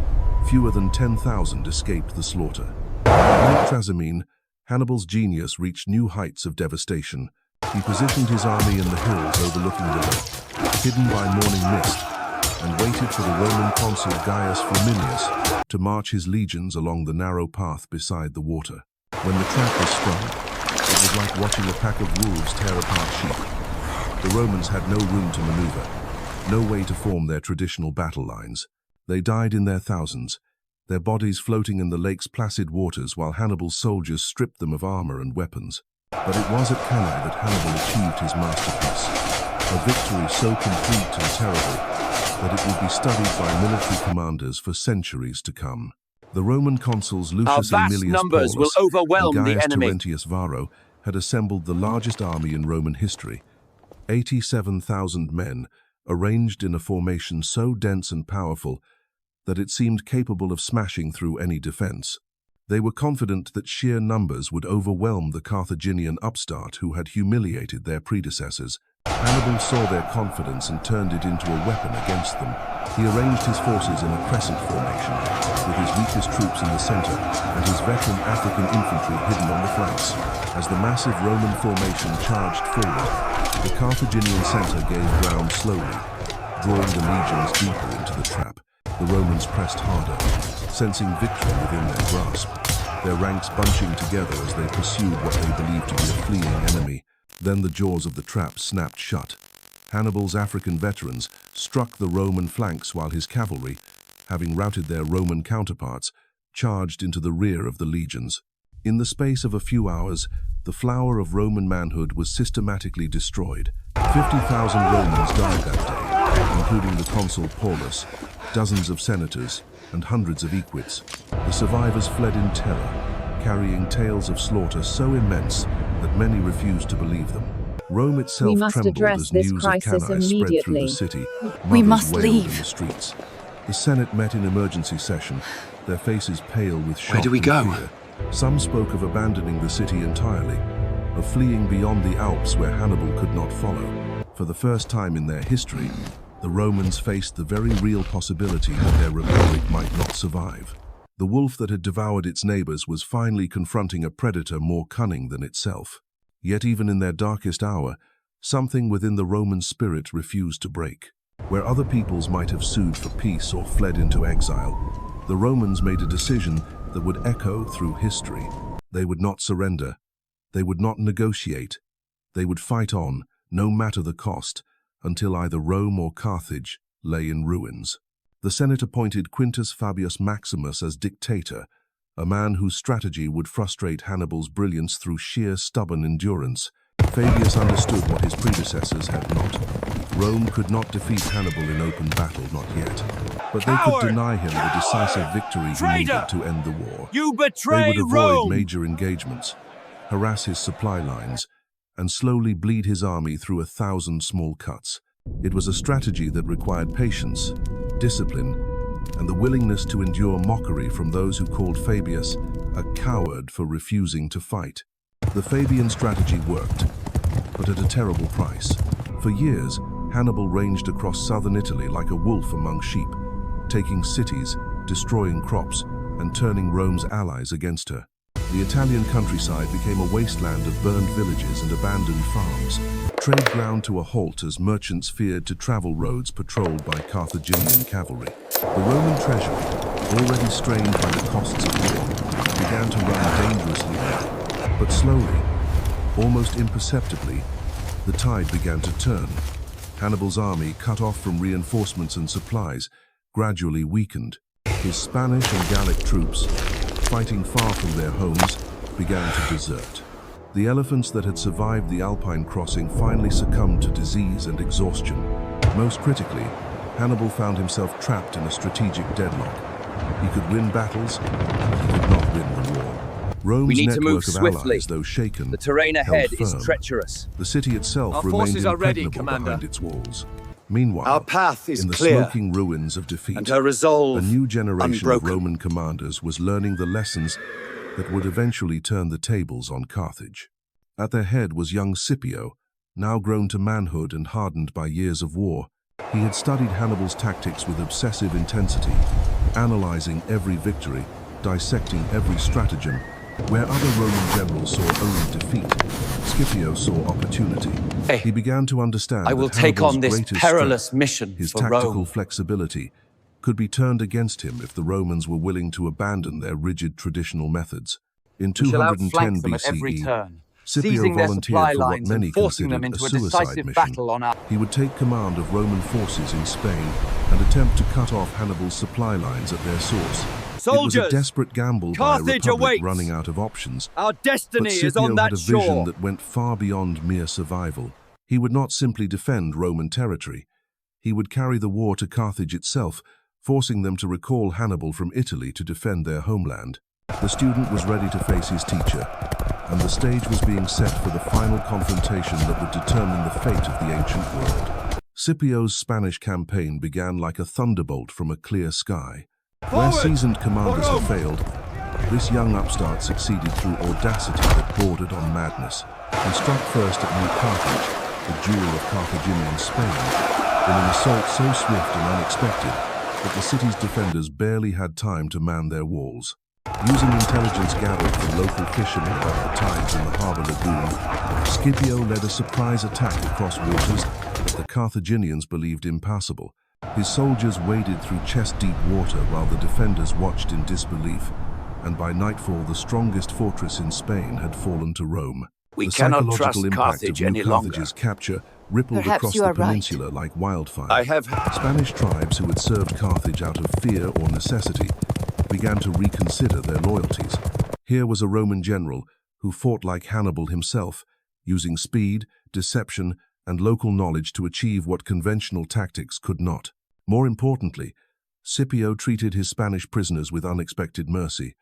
fewer than 10,000 escaped the slaughter. Like Trasimene, Hannibal's genius reached new heights of devastation. He positioned his army in the hills overlooking the lake, hidden by morning mist, and waited for the Roman consul Gaius Flaminius to march his legions along the narrow path beside the water. When the trap was sprung, it was like watching a pack of wolves tear apart sheep. The Romans had no room to maneuver, no way to form their traditional battle lines. They died in their thousands, their bodies floating in the lake's placid waters while Hannibal's soldiers stripped them of armor and weapons. But it was at Cannae that Hannibal achieved his masterpiece, a victory so complete and terrible that it would be studied by military commanders for centuries to come. The Roman consuls Lucius Aemilius Paulus and Gaius Terentius Varro had assembled the largest army in Roman history, 87,000 men, arranged in a formation so dense and powerful that it seemed capable of smashing through any defense. They were confident that sheer numbers would overwhelm the Carthaginian upstart who had humiliated their predecessors. Hannibal saw their confidence and turned it into a weapon against them. He arranged his forces in a crescent formation, with his weakest troops in the center and his veteran African infantry hidden on the flanks. As the massive Roman formation charged forward, the Carthaginian center gave ground slowly, drawing the legions deeper into the trap. The Romans pressed harder, sensing victory within their grasp, their ranks bunching together as they pursued what they believed to be a fleeing enemy. Then the jaws of the trap snapped shut. Hannibal's African veterans struck the Roman flanks while his cavalry, having routed their Roman counterparts, charged into the rear of the legions. In the space of a few hours, the flower of Roman manhood was systematically destroyed. 50,000 Romans died that day, including the consul Paulus, dozens of senators, and hundreds of equites. The survivors fled in terror, carrying tales of slaughter so immense that many refused to believe them. Rome itself trembled as news of Cannae spread through the city. We must leave. In the streets. The Senate met in emergency session, their faces pale with shock. Where do we go? Fear. Some spoke of abandoning the city entirely, of fleeing beyond the Alps where Hannibal could not follow. For the first time in their history, the Romans faced the very real possibility that their republic might not survive. The wolf that had devoured its neighbors was finally confronting a predator more cunning than itself. Yet even in their darkest hour, something within the Roman spirit refused to break. Where other peoples might have sued for peace or fled into exile, the Romans made a decision that would echo through history. They would not surrender. They would not negotiate. They would fight on, no matter the cost, until either Rome or Carthage lay in ruins. The Senate appointed Quintus Fabius Maximus as dictator, a man whose strategy would frustrate Hannibal's brilliance through sheer stubborn endurance. Fabius understood what his predecessors had not. Rome could not defeat Hannibal in open battle, not yet. But they could deny him the decisive victory he needed to end the war. You betray They would avoid Rome! major engagements, harass his supply lines, and slowly bleed his army through 1,000 small cuts. It was a strategy that required patience, discipline, and the willingness to endure mockery from those who called Fabius a coward for refusing to fight. The Fabian strategy worked, but at a terrible price. For years, Hannibal ranged across southern Italy like a wolf among sheep, taking cities, destroying crops, and turning Rome's allies against her. The Italian countryside became a wasteland of burned villages and abandoned farms. Trade ground to a halt as merchants feared to travel roads patrolled by Carthaginian cavalry. The Roman treasury, already strained by the costs of war, began to run dangerously low. But slowly, almost imperceptibly, the tide began to turn. Hannibal's army, cut off from reinforcements and supplies, gradually weakened. His Spanish and Gallic troops, fighting far from their homes, began to desert. The elephants that had survived the Alpine crossing finally succumbed to disease and exhaustion. Most critically, Hannibal found himself trapped in a strategic deadlock. He could win battles, but he could not win the war. Rome's We need to move network of swiftly. allies, though shaken, The terrain held ahead firm. is treacherous. The city itself Our remained forces are ready, impregnable Commander. behind its walls. Meanwhile, Our path is in the clear, smoking ruins of defeat, and her resolve a new generation unbroken. of Roman commanders was learning the lessons that would eventually turn the tables on Carthage. At their head was young Scipio, now grown to manhood and hardened by years of war. He had studied Hannibal's tactics with obsessive intensity, analyzing every victory, dissecting every stratagem. Where other Roman generals saw only defeat, Scipio saw opportunity. Hey, He began to understand I will that take Hannibal's on this greatest perilous strength, mission his for tactical Rome. flexibility, could be turned against him if the Romans were willing to abandon their rigid traditional methods. In We shall 210 outflank them at every BCE, turn, Scipio seizing their volunteered supply for what lines many and forcing them considered into a a suicide decisive mission. battle on our... He would take command of Roman forces in Spain and attempt to cut off Hannibal's supply lines at their source. It was Soldiers! a desperate gamble by a Carthage republic awaits! running out of options. Our destiny But is Scipio on had that a vision shore. that went far beyond mere survival. He would not simply defend Roman territory. He would carry the war to Carthage itself, forcing them to recall Hannibal from Italy to defend their homeland. The student was ready to face his teacher, and the stage was being set for the final confrontation that would determine the fate of the ancient world. Scipio's Spanish campaign began like a thunderbolt from a clear sky. Where seasoned commanders had failed, this young upstart succeeded through audacity that bordered on madness. He struck first at New Carthage, the jewel of Carthaginian Spain, in an assault so swift and unexpected that the city's defenders barely had time to man their walls. Using intelligence gathered from local fishermen about the tides in the harbor lagoon, Scipio led a surprise attack across waters that the Carthaginians believed impassable. His soldiers waded through chest-deep water while the defenders watched in disbelief, and by nightfall the strongest fortress in Spain had fallen to Rome. We The cannot psychological trust impact Carthage of any New longer. Carthage's capture rippled Perhaps across you the are right. peninsula like wildfire. I have... Spanish tribes who had served Carthage out of fear or necessity began to reconsider their loyalties. Here was a Roman general who fought like Hannibal himself, using speed, deception, and local knowledge to achieve what conventional tactics could not. More importantly, Scipio treated his Spanish prisoners with unexpected mercy,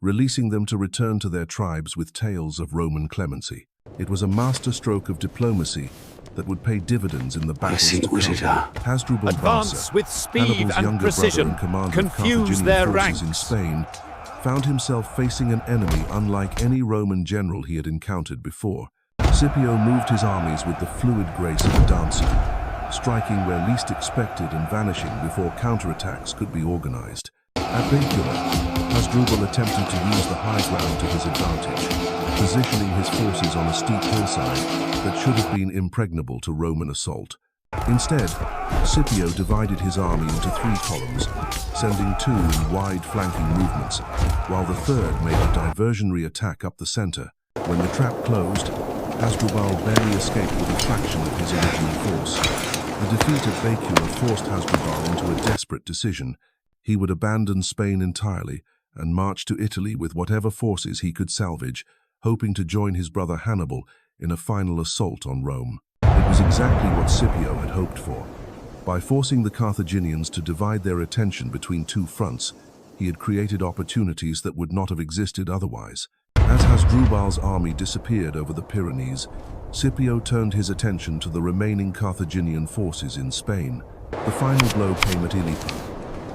releasing them to return to their tribes with tales of Roman clemency. It was a masterstroke of diplomacy that would pay dividends in the battles to come. Hasdrubal Advance Barca, with speed Hannibal's and younger precision. brother in command Confuse of Carthaginian their forces in ranks. Spain, found himself facing an enemy unlike any Roman general he had encountered before. Scipio moved his armies with the fluid grace of a dancer, striking where least expected and vanishing before counterattacks could be organized. At Baecula, Hasdrubal attempted to use the high ground to his advantage, positioning his forces on a steep hillside that should have been impregnable to Roman assault. Instead, Scipio divided his army into 3 columns, sending 2 in wide flanking movements, while the third made a diversionary attack up the center. When the trap closed, Hasdrubal barely escaped with a fraction of his original force. The defeat at Baecula forced Hasdrubal into a desperate decision. He would abandon Spain entirely and march to Italy with whatever forces he could salvage, hoping to join his brother Hannibal in a final assault on Rome. It was exactly what Scipio had hoped for. By forcing the Carthaginians to divide their attention between 2 fronts, he had created opportunities that would not have existed otherwise. As Hasdrubal's army disappeared over the Pyrenees, Scipio turned his attention to the remaining Carthaginian forces in Spain. The final blow came at Ilipa,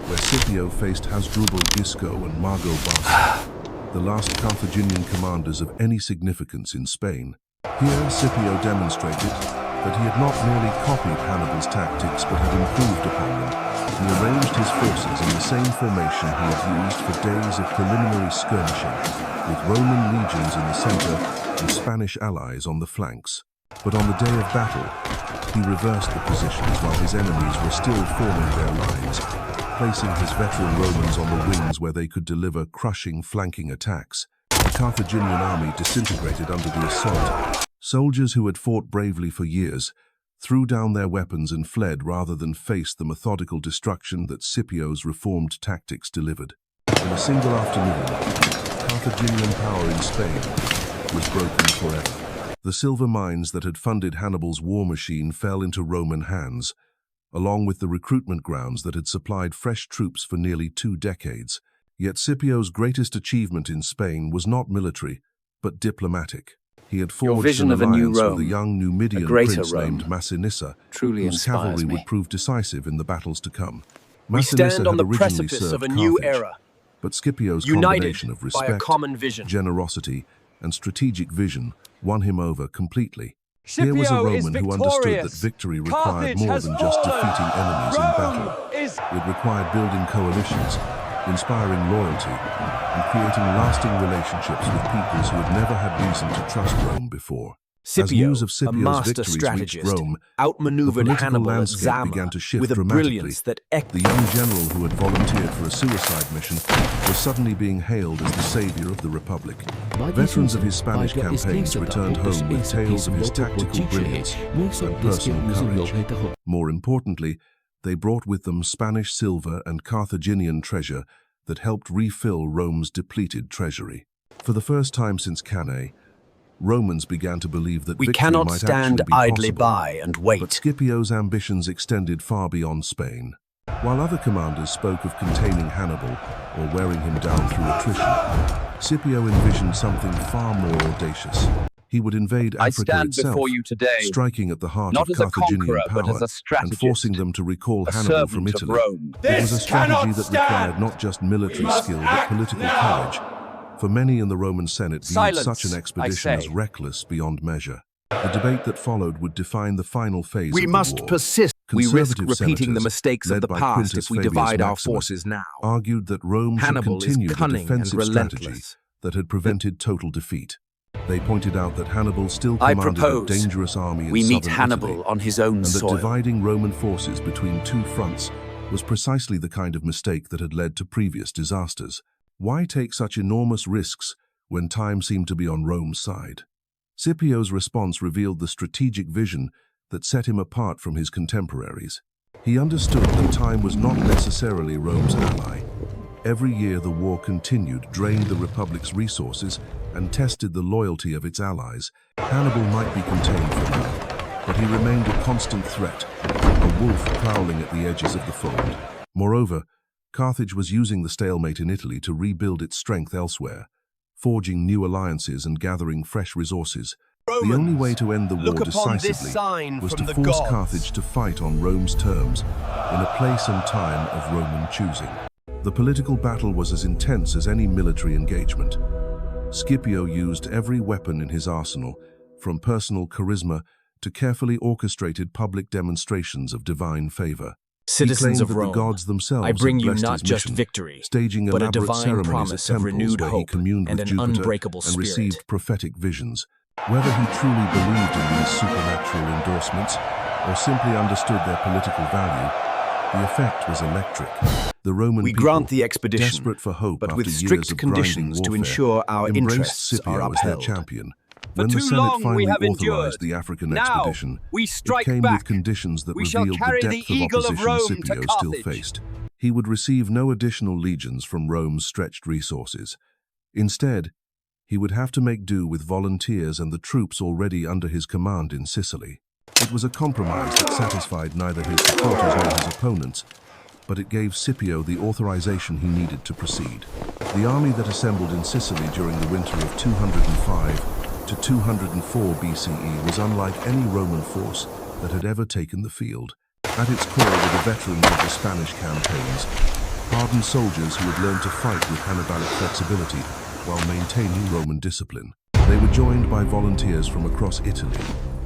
where Scipio faced Hasdrubal Gisco and Mago Barca, the last Carthaginian commanders of any significance in Spain. Here, Scipio demonstrated that he had not merely copied Hannibal's tactics but had improved upon them. He arranged his forces in the same formation he had used for days of preliminary skirmishing, with Roman legions in the center and Spanish allies on the flanks. But on the day of battle, he reversed the positions while his enemies were still forming their lines, placing his veteran Romans on the wings where they could deliver crushing flanking attacks. The Carthaginian army disintegrated under the assault. Soldiers who had fought bravely for years threw down their weapons and fled rather than face the methodical destruction that Scipio's reformed tactics delivered. In a single afternoon, Carthaginian power in Spain was broken forever. The silver mines that had funded Hannibal's war machine fell into Roman hands, along with the recruitment grounds that had supplied fresh troops for nearly 2 decades. Yet Scipio's greatest achievement in Spain was not military, but diplomatic. He had forged an alliance with a young Numidian prince named Massinissa, whose cavalry would prove decisive in the battles to come. We stand on the precipice of a new era, but Scipio's combination of respect, generosity, and strategic vision won him over completely. Here was a Roman who understood that victory required more than just defeating enemies in battle. It required building coalitions, inspiring loyalty, and creating lasting relationships with peoples who had never had reason to trust Rome before. Scipio, As news of Scipio's a master victories strategist, reached Rome, outmaneuvered Hannibal and Zama began to shift with a dramatically. brilliance that The young general who had volunteered for a suicide mission was suddenly being hailed as the savior of the Republic. Veterans of his Spanish campaigns returned home with tales of his tactical brilliance and personal courage. More importantly, they brought with them Spanish silver and Carthaginian treasure that helped refill Rome's depleted treasury. For the first time since Cannae, Romans began to believe that we victory cannot might stand actually be idly possible. by and wait. But Scipio's ambitions extended far beyond Spain. While other commanders spoke of containing Hannibal or wearing him down through attrition, Scipio envisioned something far more audacious. He would invade Africa itself, today, striking at the heart not of as a Carthaginian conqueror, power but as a strategist, and forcing them to recall Hannibal from Italy. It was a strategy that required not just military skill but political courage. For many in the Roman Senate viewed such an expedition as reckless beyond measure. The debate that followed would define the final phase of the war. We must persist. We risk Conservative repeating the senators, mistakes of led the by past Quintus if we Fabius divide our Maximus, forces now. argued that Rome Hannibal should is continue the cunning and defensive strategy relentless. that had prevented total defeat. They pointed out that Hannibal still commanded a dangerous army in we meet southern Hannibal Italy, on his own and that soil. dividing Roman forces between 2 fronts was precisely the kind of mistake that had led to previous disasters. Why take such enormous risks when time seemed to be on Rome's side? Scipio's response revealed the strategic vision that set him apart from his contemporaries. He understood that time was not necessarily Rome's ally. Every year the war continued, drained the Republic's resources, and tested the loyalty of its allies. Hannibal might be contained for now, but he remained a constant threat, a wolf prowling at the edges of the fold. Moreover, Carthage was using the stalemate in Italy to rebuild its strength elsewhere, forging new alliances and gathering fresh resources. The only way to end the war decisively was to force Carthage to fight on Rome's terms, in a place and time of Roman choosing. The political battle was as intense as any military engagement. Scipio used every weapon in his arsenal, from personal charisma to carefully orchestrated public demonstrations of divine favor. Citizens of that Rome, the gods themselves I bring had you blessed not his just mission, victory, staging but a elaborate divine ceremonies promise at of temples renewed where he hope communed and with an Jupiter unbreakable and spirit. received prophetic visions. Whether he truly believed in these supernatural endorsements or simply understood their political value, the effect was electric. The Roman We people, grant the expedition, desperate for hope but after with years strict of conditions grinding to warfare, ensure our embraced interests are Scipio as their upheld. champion. For When the too Senate long we finally have authorized endured. the African Now expedition, we it strike came back. with conditions that We shall revealed the carry the depth of eagle of opposition Rome Scipio to still Carthage. faced. He would receive no additional legions from Rome's stretched resources. Instead, he would have to make do with volunteers and the troops already under his command in Sicily. It was a compromise that satisfied neither his supporters nor his opponents, but it gave Scipio the authorization he needed to proceed. The army that assembled in Sicily during the winter of 205 to 204 BCE was unlike any Roman force that had ever taken the field. At its core were the veterans of the Spanish campaigns, hardened soldiers who had learned to fight with Hannibalic flexibility while maintaining Roman discipline. They were joined by volunteers from across Italy,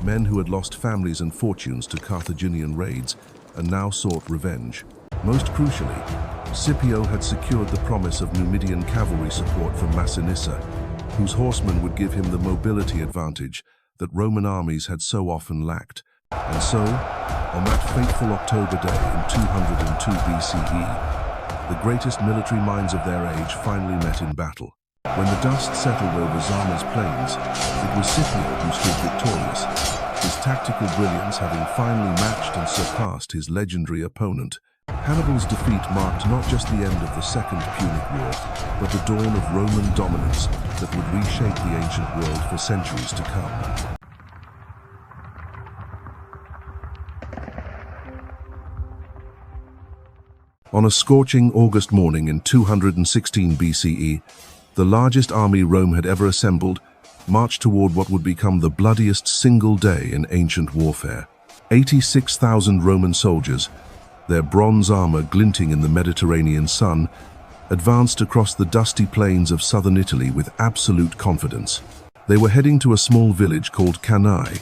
men who had lost families and fortunes to Carthaginian raids and now sought revenge. Most crucially, Scipio had secured the promise of Numidian cavalry support from Massinissa, whose horsemen would give him the mobility advantage that Roman armies had so often lacked. And so, on that fateful October day in 202 BCE, the greatest military minds of their age finally met in battle. When the dust settled over Zama's plains, it was Scipio who stood victorious, his tactical brilliance having finally matched and surpassed his legendary opponent. Hannibal's defeat marked not just the end of the Second Punic War, but the dawn of Roman dominance that would reshape the ancient world for centuries to come. On a scorching August morning in 216 BCE, the largest army Rome had ever assembled marched toward what would become the bloodiest single day in ancient warfare. 86,000 Roman soldiers, their bronze armor glinting in the Mediterranean sun, advanced across the dusty plains of southern Italy with absolute confidence. They were heading to a small village called Cannae,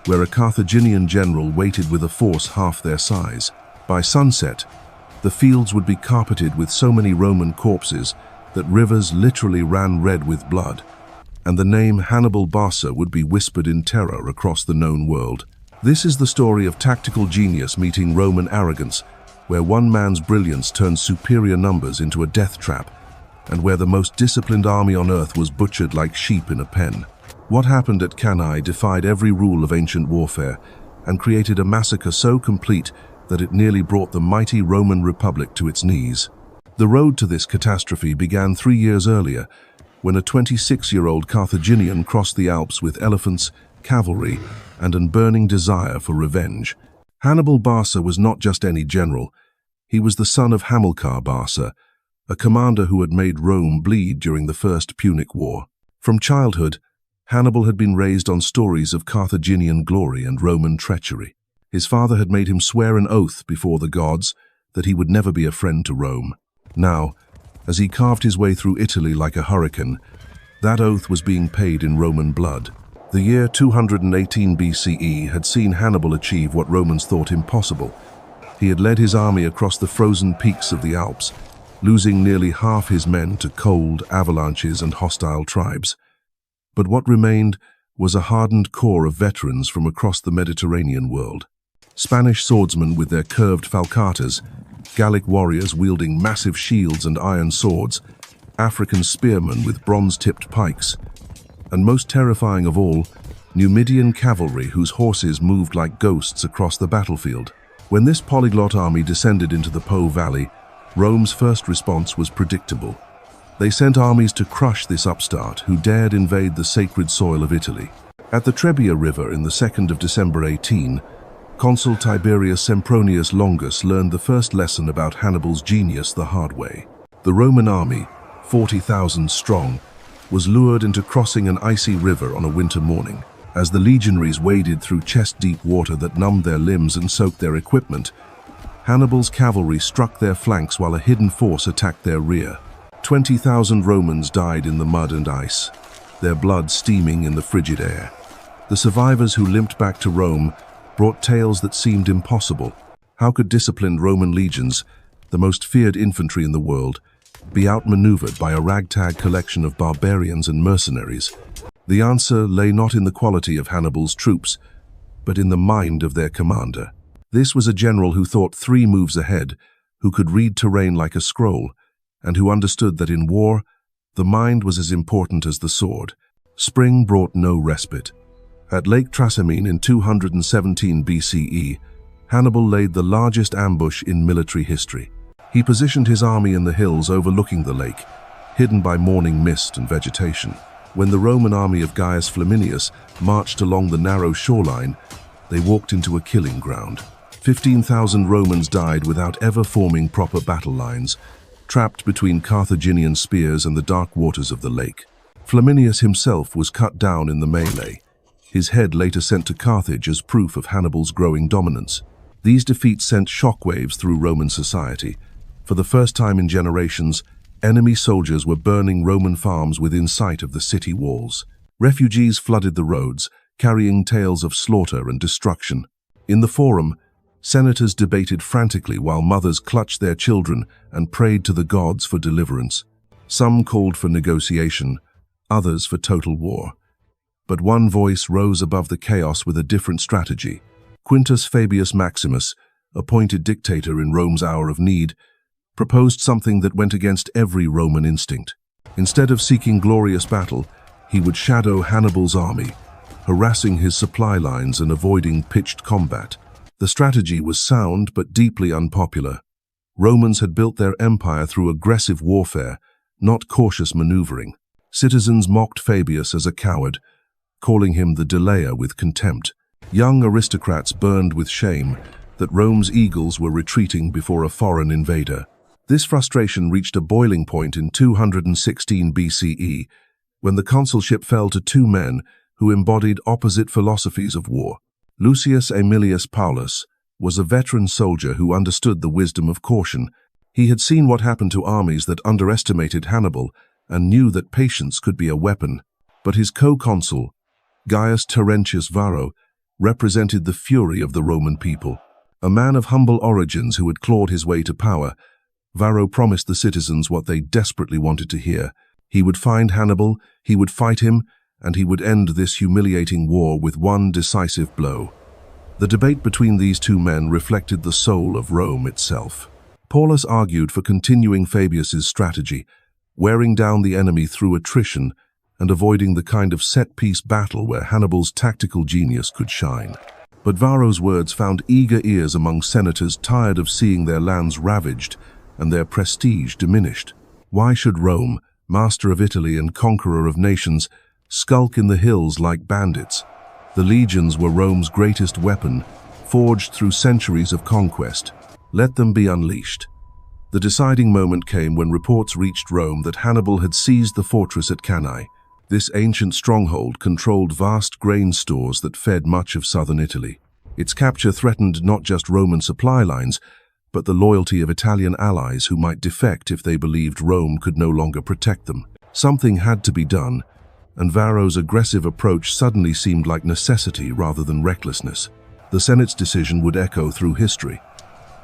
where a Carthaginian general waited with a force half their size. By sunset, the fields would be carpeted with so many Roman corpses that rivers literally ran red with blood, and the name Hannibal Barca would be whispered in terror across the known world. This is the story of tactical genius meeting Roman arrogance, where one man's brilliance turned superior numbers into a death trap, and where the most disciplined army on earth was butchered like sheep in a pen. What happened at Cannae defied every rule of ancient warfare and created a massacre so complete that it nearly brought the mighty Roman Republic to its knees. The road to this catastrophe began 3 years earlier, when a 26-year-old Carthaginian crossed the Alps with elephants, cavalry, and a burning desire for revenge. Hannibal Barca was not just any general. He was the son of Hamilcar Barca, a commander who had made Rome bleed during the First Punic War. From childhood, Hannibal had been raised on stories of Carthaginian glory and Roman treachery. His father had made him swear an oath before the gods that he would never be a friend to Rome. Now, as he carved his way through Italy like a hurricane, that oath was being paid in Roman blood. The year 218 BCE had seen Hannibal achieve what Romans thought impossible. He had led his army across the frozen peaks of the Alps, losing nearly half his men to cold, avalanches, and hostile tribes. But what remained was a hardened core of veterans from across the Mediterranean world. Spanish swordsmen with their curved falcatas, Gallic warriors wielding massive shields and iron swords, African spearmen with bronze-tipped pikes, and most terrifying of all, Numidian cavalry whose horses moved like ghosts across the battlefield. When this polyglot army descended into the Po Valley, Rome's first response was predictable. They sent armies to crush this upstart who dared invade the sacred soil of Italy. At the Trebia River in the 2nd of December 18, Consul Tiberius Sempronius Longus learned the first lesson about Hannibal's genius the hard way. The Roman army, 40,000 strong, was lured into crossing an icy river on a winter morning. As the legionaries waded through chest-deep water that numbed their limbs and soaked their equipment, Hannibal's cavalry struck their flanks while a hidden force attacked their rear. 20,000 Romans died in the mud and ice, their blood steaming in the frigid air. The survivors who limped back to Rome brought tales that seemed impossible. How could disciplined Roman legions, the most feared infantry in the world, be outmaneuvered by a ragtag collection of barbarians and mercenaries? The answer lay not in the quality of Hannibal's troops, but in the mind of their commander. This was a general who thought 3 moves ahead, who could read terrain like a scroll, and who understood that in war, the mind was as important as the sword. Spring brought no respite. At Lake Trasimene in 217 BCE, Hannibal laid the largest ambush in military history. He positioned his army in the hills overlooking the lake, hidden by morning mist and vegetation. When the Roman army of Gaius Flaminius marched along the narrow shoreline, they walked into a killing ground. 15,000 Romans died without ever forming proper battle lines, trapped between Carthaginian spears and the dark waters of the lake. Flaminius himself was cut down in the melee, his head later sent to Carthage as proof of Hannibal's growing dominance. These defeats sent shockwaves through Roman society. For the first time in generations, enemy soldiers were burning Roman farms within sight of the city walls. Refugees flooded the roads, carrying tales of slaughter and destruction. In the Forum, senators debated frantically while mothers clutched their children and prayed to the gods for deliverance. Some called for negotiation, others for total war. But one voice rose above the chaos with a different strategy. Quintus Fabius Maximus, appointed dictator in Rome's hour of need, proposed something that went against every Roman instinct. Instead of seeking glorious battle, he would shadow Hannibal's army, harassing his supply lines and avoiding pitched combat. The strategy was sound but deeply unpopular. Romans had built their empire through aggressive warfare, not cautious maneuvering. Citizens mocked Fabius as a coward, calling him the delayer with contempt. Young aristocrats burned with shame that Rome's eagles were retreating before a foreign invader. This frustration reached a boiling point in 216 BCE, when the consulship fell to 2 men who embodied opposite philosophies of war. Lucius Aemilius Paulus was a veteran soldier who understood the wisdom of caution. He had seen what happened to armies that underestimated Hannibal and knew that patience could be a weapon. But his co-consul, Gaius Terentius Varro, represented the fury of the Roman people. A man of humble origins who had clawed his way to power, Varro promised the citizens what they desperately wanted to hear. He would find Hannibal, he would fight him, and he would end this humiliating war with one decisive blow. The debate between these 2 men reflected the soul of Rome itself. Paulus argued for continuing Fabius's strategy, wearing down the enemy through attrition and avoiding the kind of set-piece battle where Hannibal's tactical genius could shine. But Varro's words found eager ears among senators tired of seeing their lands ravaged and their prestige diminished. Why should Rome, master of Italy and conqueror of nations, skulk in the hills like bandits? The legions were Rome's greatest weapon, forged through centuries of conquest. Let them be unleashed. The deciding moment came when reports reached Rome that Hannibal had seized the fortress at Cannae. This ancient stronghold controlled vast grain stores that fed much of southern Italy. Its capture threatened not just Roman supply lines, but the loyalty of Italian allies who might defect if they believed Rome could no longer protect them. Something had to be done, and Varro's aggressive approach suddenly seemed like necessity rather than recklessness. The Senate's decision would echo through history.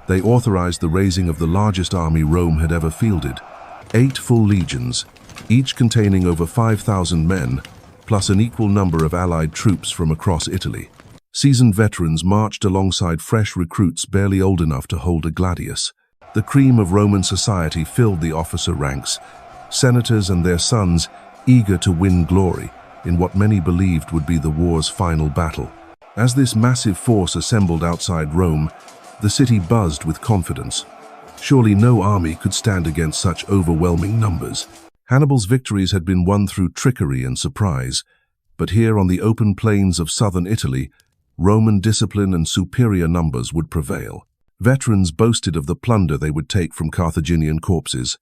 They authorized the raising of the largest army Rome had ever fielded. 8 full legions, each containing over 5,000 men, plus an equal number of allied troops from across Italy. Seasoned veterans marched alongside fresh recruits barely old enough to hold a gladius. The cream of Roman society filled the officer ranks, senators and their sons eager to win glory in what many believed would be the war's final battle. As this massive force assembled outside Rome, the city buzzed with confidence. Surely no army could stand against such overwhelming numbers. Hannibal's victories had been won through trickery and surprise, but here on the open plains of southern Italy, Roman discipline and superior numbers would prevail. Veterans boasted of the plunder they would take from Carthaginian corpses.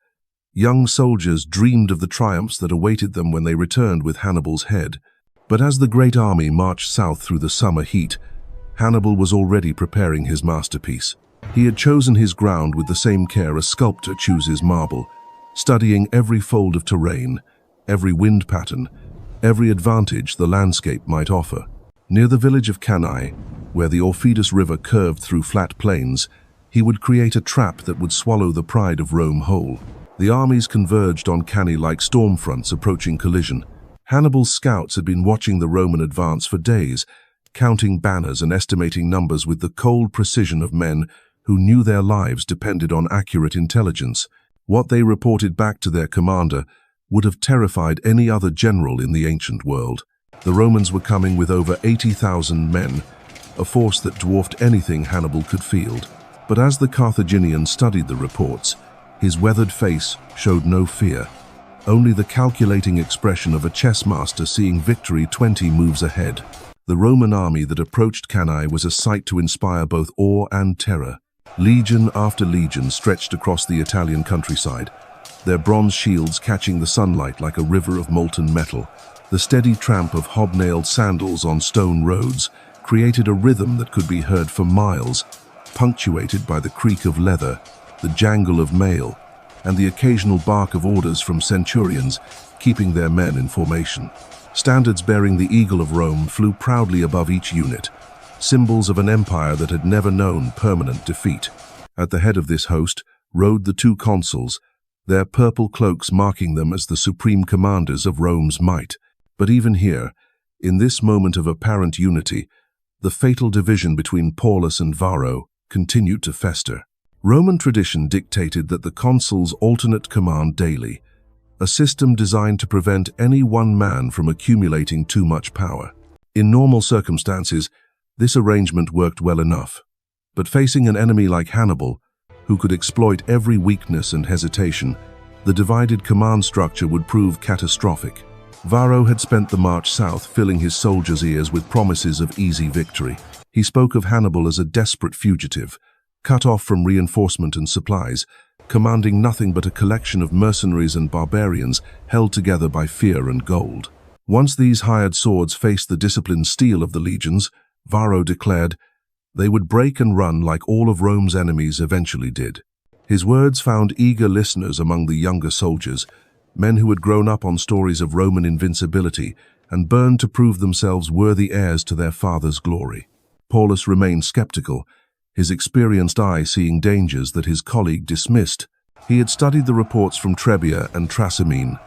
Young soldiers dreamed of the triumphs that awaited them when they returned with Hannibal's head. But as the great army marched south through the summer heat, Hannibal was already preparing his masterpiece. He had chosen his ground with the same care a sculptor chooses marble, studying every fold of terrain, every wind pattern, every advantage the landscape might offer. Near the village of Cannae, where the Aufidus River curved through flat plains, he would create a trap that would swallow the pride of Rome whole. The armies converged on Cannae like storm fronts approaching collision. Hannibal's scouts had been watching the Roman advance for days, counting banners and estimating numbers with the cold precision of men who knew their lives depended on accurate intelligence. What they reported back to their commander would have terrified any other general in the ancient world. The Romans were coming with over 80,000 men, a force that dwarfed anything Hannibal could field. But as the Carthaginian studied the reports, his weathered face showed no fear, only the calculating expression of a chess master seeing victory 20 moves ahead. The Roman army that approached Cannae was a sight to inspire both awe and terror. Legion after legion stretched across the Italian countryside, their bronze shields catching the sunlight like a river of molten metal. The steady tramp of hobnailed sandals on stone roads created a rhythm that could be heard for miles, punctuated by the creak of leather, the jangle of mail, and the occasional bark of orders from centurions keeping their men in formation. Standards bearing the eagle of Rome flew proudly above each unit, symbols of an empire that had never known permanent defeat. At the head of this host rode the two consuls, their purple cloaks marking them as the supreme commanders of Rome's might. But even here, in this moment of apparent unity, the fatal division between Paulus and Varro continued to fester. Roman tradition dictated that the consuls alternate command daily, a system designed to prevent any one man from accumulating too much power. In normal circumstances, this arrangement worked well enough. But facing an enemy like Hannibal, who could exploit every weakness and hesitation, the divided command structure would prove catastrophic. Varro had spent the march south filling his soldiers' ears with promises of easy victory. He spoke of Hannibal as a desperate fugitive, cut off from reinforcement and supplies, commanding nothing but a collection of mercenaries and barbarians held together by fear and gold. Once these hired swords faced the disciplined steel of the legions, Varro declared, they would break and run like all of Rome's enemies eventually did. His words found eager listeners among the younger soldiers, men who had grown up on stories of Roman invincibility and burned to prove themselves worthy heirs to their father's glory. Paulus remained skeptical, his experienced eye seeing dangers that his colleague dismissed. He had studied the reports from Trebia and Trasimene,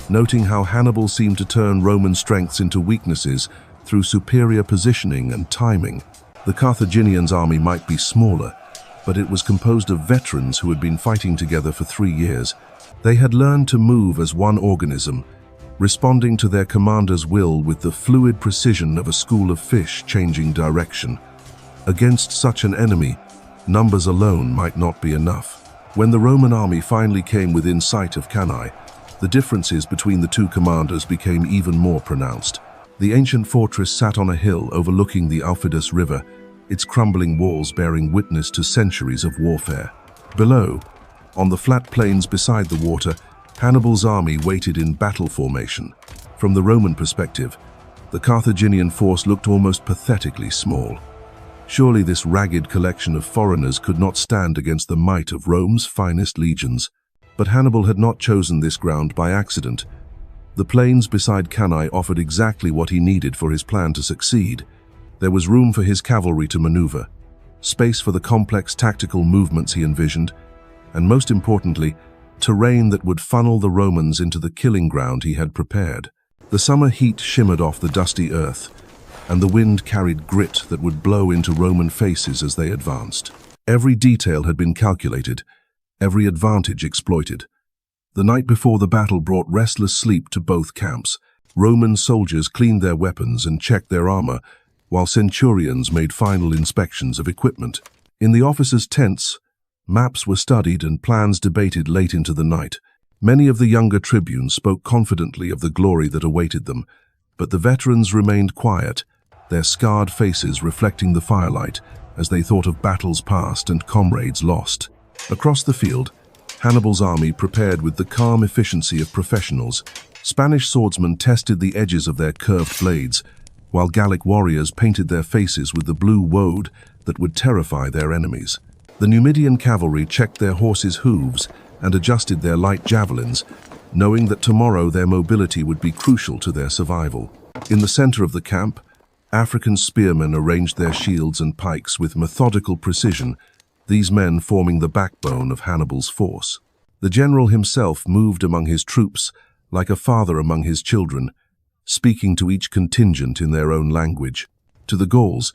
noting how Hannibal seemed to turn Roman strengths into weaknesses through superior positioning and timing. The Carthaginians' army might be smaller, but it was composed of veterans who had been fighting together for 3 years. They had learned to move as one organism, responding to their commander's will with the fluid precision of a school of fish changing direction. Against such an enemy, numbers alone might not be enough. When the Roman army finally came within sight of Cannae, the differences between the two commanders became even more pronounced. The ancient fortress sat on a hill overlooking the Aufidus River, its crumbling walls bearing witness to centuries of warfare. Below, on the flat plains beside the water, Hannibal's army waited in battle formation. From the Roman perspective, the Carthaginian force looked almost pathetically small. Surely this ragged collection of foreigners could not stand against the might of Rome's finest legions. But Hannibal had not chosen this ground by accident. The plains beside Cannae offered exactly what he needed for his plan to succeed. There was room for his cavalry to maneuver, space for the complex tactical movements he envisioned, and most importantly, terrain that would funnel the Romans into the killing ground he had prepared. The summer heat shimmered off the dusty earth, and the wind carried grit that would blow into Roman faces as they advanced. Every detail had been calculated, every advantage exploited. The night before the battle brought restless sleep to both camps. Roman soldiers cleaned their weapons and checked their armor, while centurions made final inspections of equipment. In the officers' tents, maps were studied and plans debated late into the night. Many of the younger tribunes spoke confidently of the glory that awaited them, but the veterans remained quiet, their scarred faces reflecting the firelight as they thought of battles past and comrades lost. Across the field, Hannibal's army prepared with the calm efficiency of professionals. Spanish swordsmen tested the edges of their curved blades, while Gallic warriors painted their faces with the blue woad that would terrify their enemies. The Numidian cavalry checked their horses' hooves and adjusted their light javelins, knowing that tomorrow their mobility would be crucial to their survival. In the center of the camp, African spearmen arranged their shields and pikes with methodical precision, these men forming the backbone of Hannibal's force. The general himself moved among his troops like a father among his children, speaking to each contingent in their own language. To the Gauls,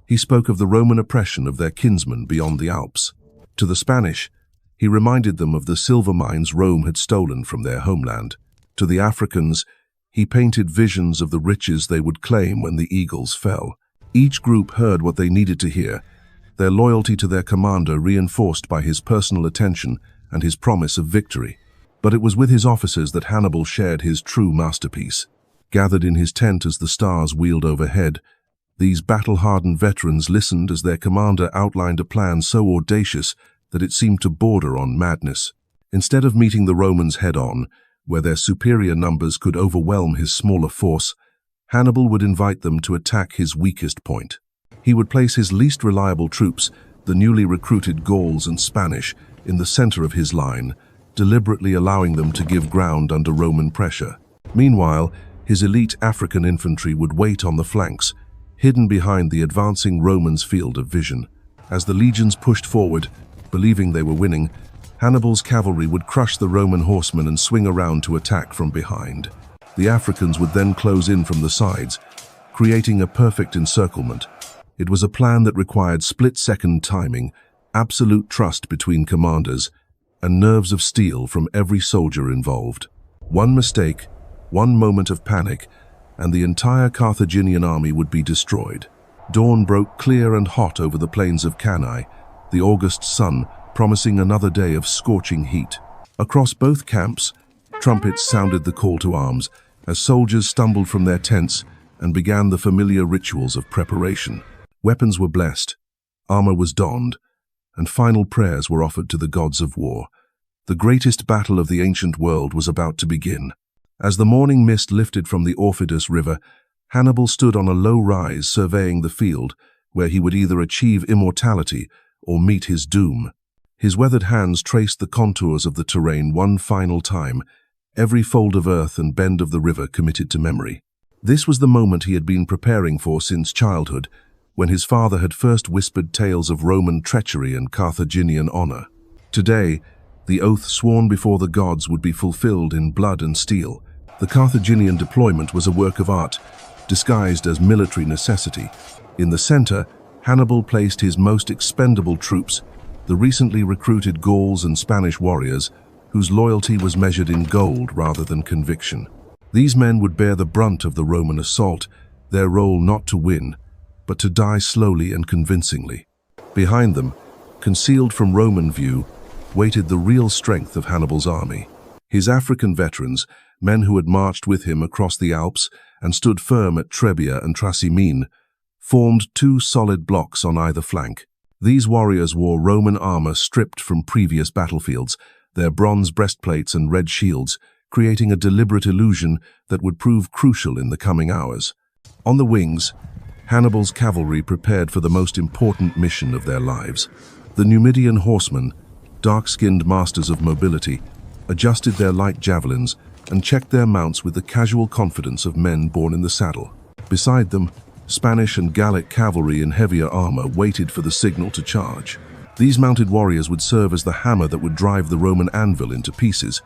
he spoke of the Roman oppression of their kinsmen beyond the Alps. To the Spanish, he reminded them of the silver mines Rome had stolen from their homeland. To the Africans, he painted visions of the riches they would claim when the eagles fell. Each group heard what they needed to hear, their loyalty to their commander reinforced by his personal attention and his promise of victory. But it was with his officers that Hannibal shared his true masterpiece. Gathered in his tent as the stars wheeled overhead, these battle-hardened veterans listened as their commander outlined a plan so audacious that it seemed to border on madness. Instead of meeting the Romans head-on, where their superior numbers could overwhelm his smaller force, Hannibal would invite them to attack his weakest point. He would place his least reliable troops, the newly recruited Gauls and Spanish, in the center of his line, deliberately allowing them to give ground under Roman pressure. Meanwhile, his elite African infantry would wait on the flanks, hidden behind the advancing Romans' field of vision. As the legions pushed forward, believing they were winning, Hannibal's cavalry would crush the Roman horsemen and swing around to attack from behind. The Africans would then close in from the sides, creating a perfect encirclement. It was a plan that required split-second timing, absolute trust between commanders, and nerves of steel from every soldier involved. One mistake, one moment of panic, and the entire Carthaginian army would be destroyed. Dawn broke clear and hot over the plains of Cannae, the August sun promising another day of scorching heat. Across both camps, trumpets sounded the call to arms as soldiers stumbled from their tents and began the familiar rituals of preparation. Weapons were blessed, armor was donned, and final prayers were offered to the gods of war. The greatest battle of the ancient world was about to begin. As the morning mist lifted from the Aufidus River, Hannibal stood on a low rise surveying the field, where he would either achieve immortality or meet his doom. His weathered hands traced the contours of the terrain one final time, every fold of earth and bend of the river committed to memory. This was the moment he had been preparing for since childhood, when his father had first whispered tales of Roman treachery and Carthaginian honor. Today, the oath sworn before the gods would be fulfilled in blood and steel. The Carthaginian deployment was a work of art, disguised as military necessity. In the center, Hannibal placed his most expendable troops, the recently recruited Gauls and Spanish warriors, whose loyalty was measured in gold rather than conviction. These men would bear the brunt of the Roman assault, their role not to win, but to die slowly and convincingly. Behind them, concealed from Roman view, waited the real strength of Hannibal's army. His African veterans, men who had marched with him across the Alps and stood firm at Trebia and Trasimene, formed two solid blocks on either flank. These warriors wore Roman armor stripped from previous battlefields, their bronze breastplates and red shields, creating a deliberate illusion that would prove crucial in the coming hours. On the wings, Hannibal's cavalry prepared for the most important mission of their lives. The Numidian horsemen, dark-skinned masters of mobility, adjusted their light javelins and checked their mounts with the casual confidence of men born in the saddle. Beside them, Spanish and Gallic cavalry in heavier armor waited for the signal to charge. These mounted warriors would serve as the hammer that would drive the Roman anvil into pieces,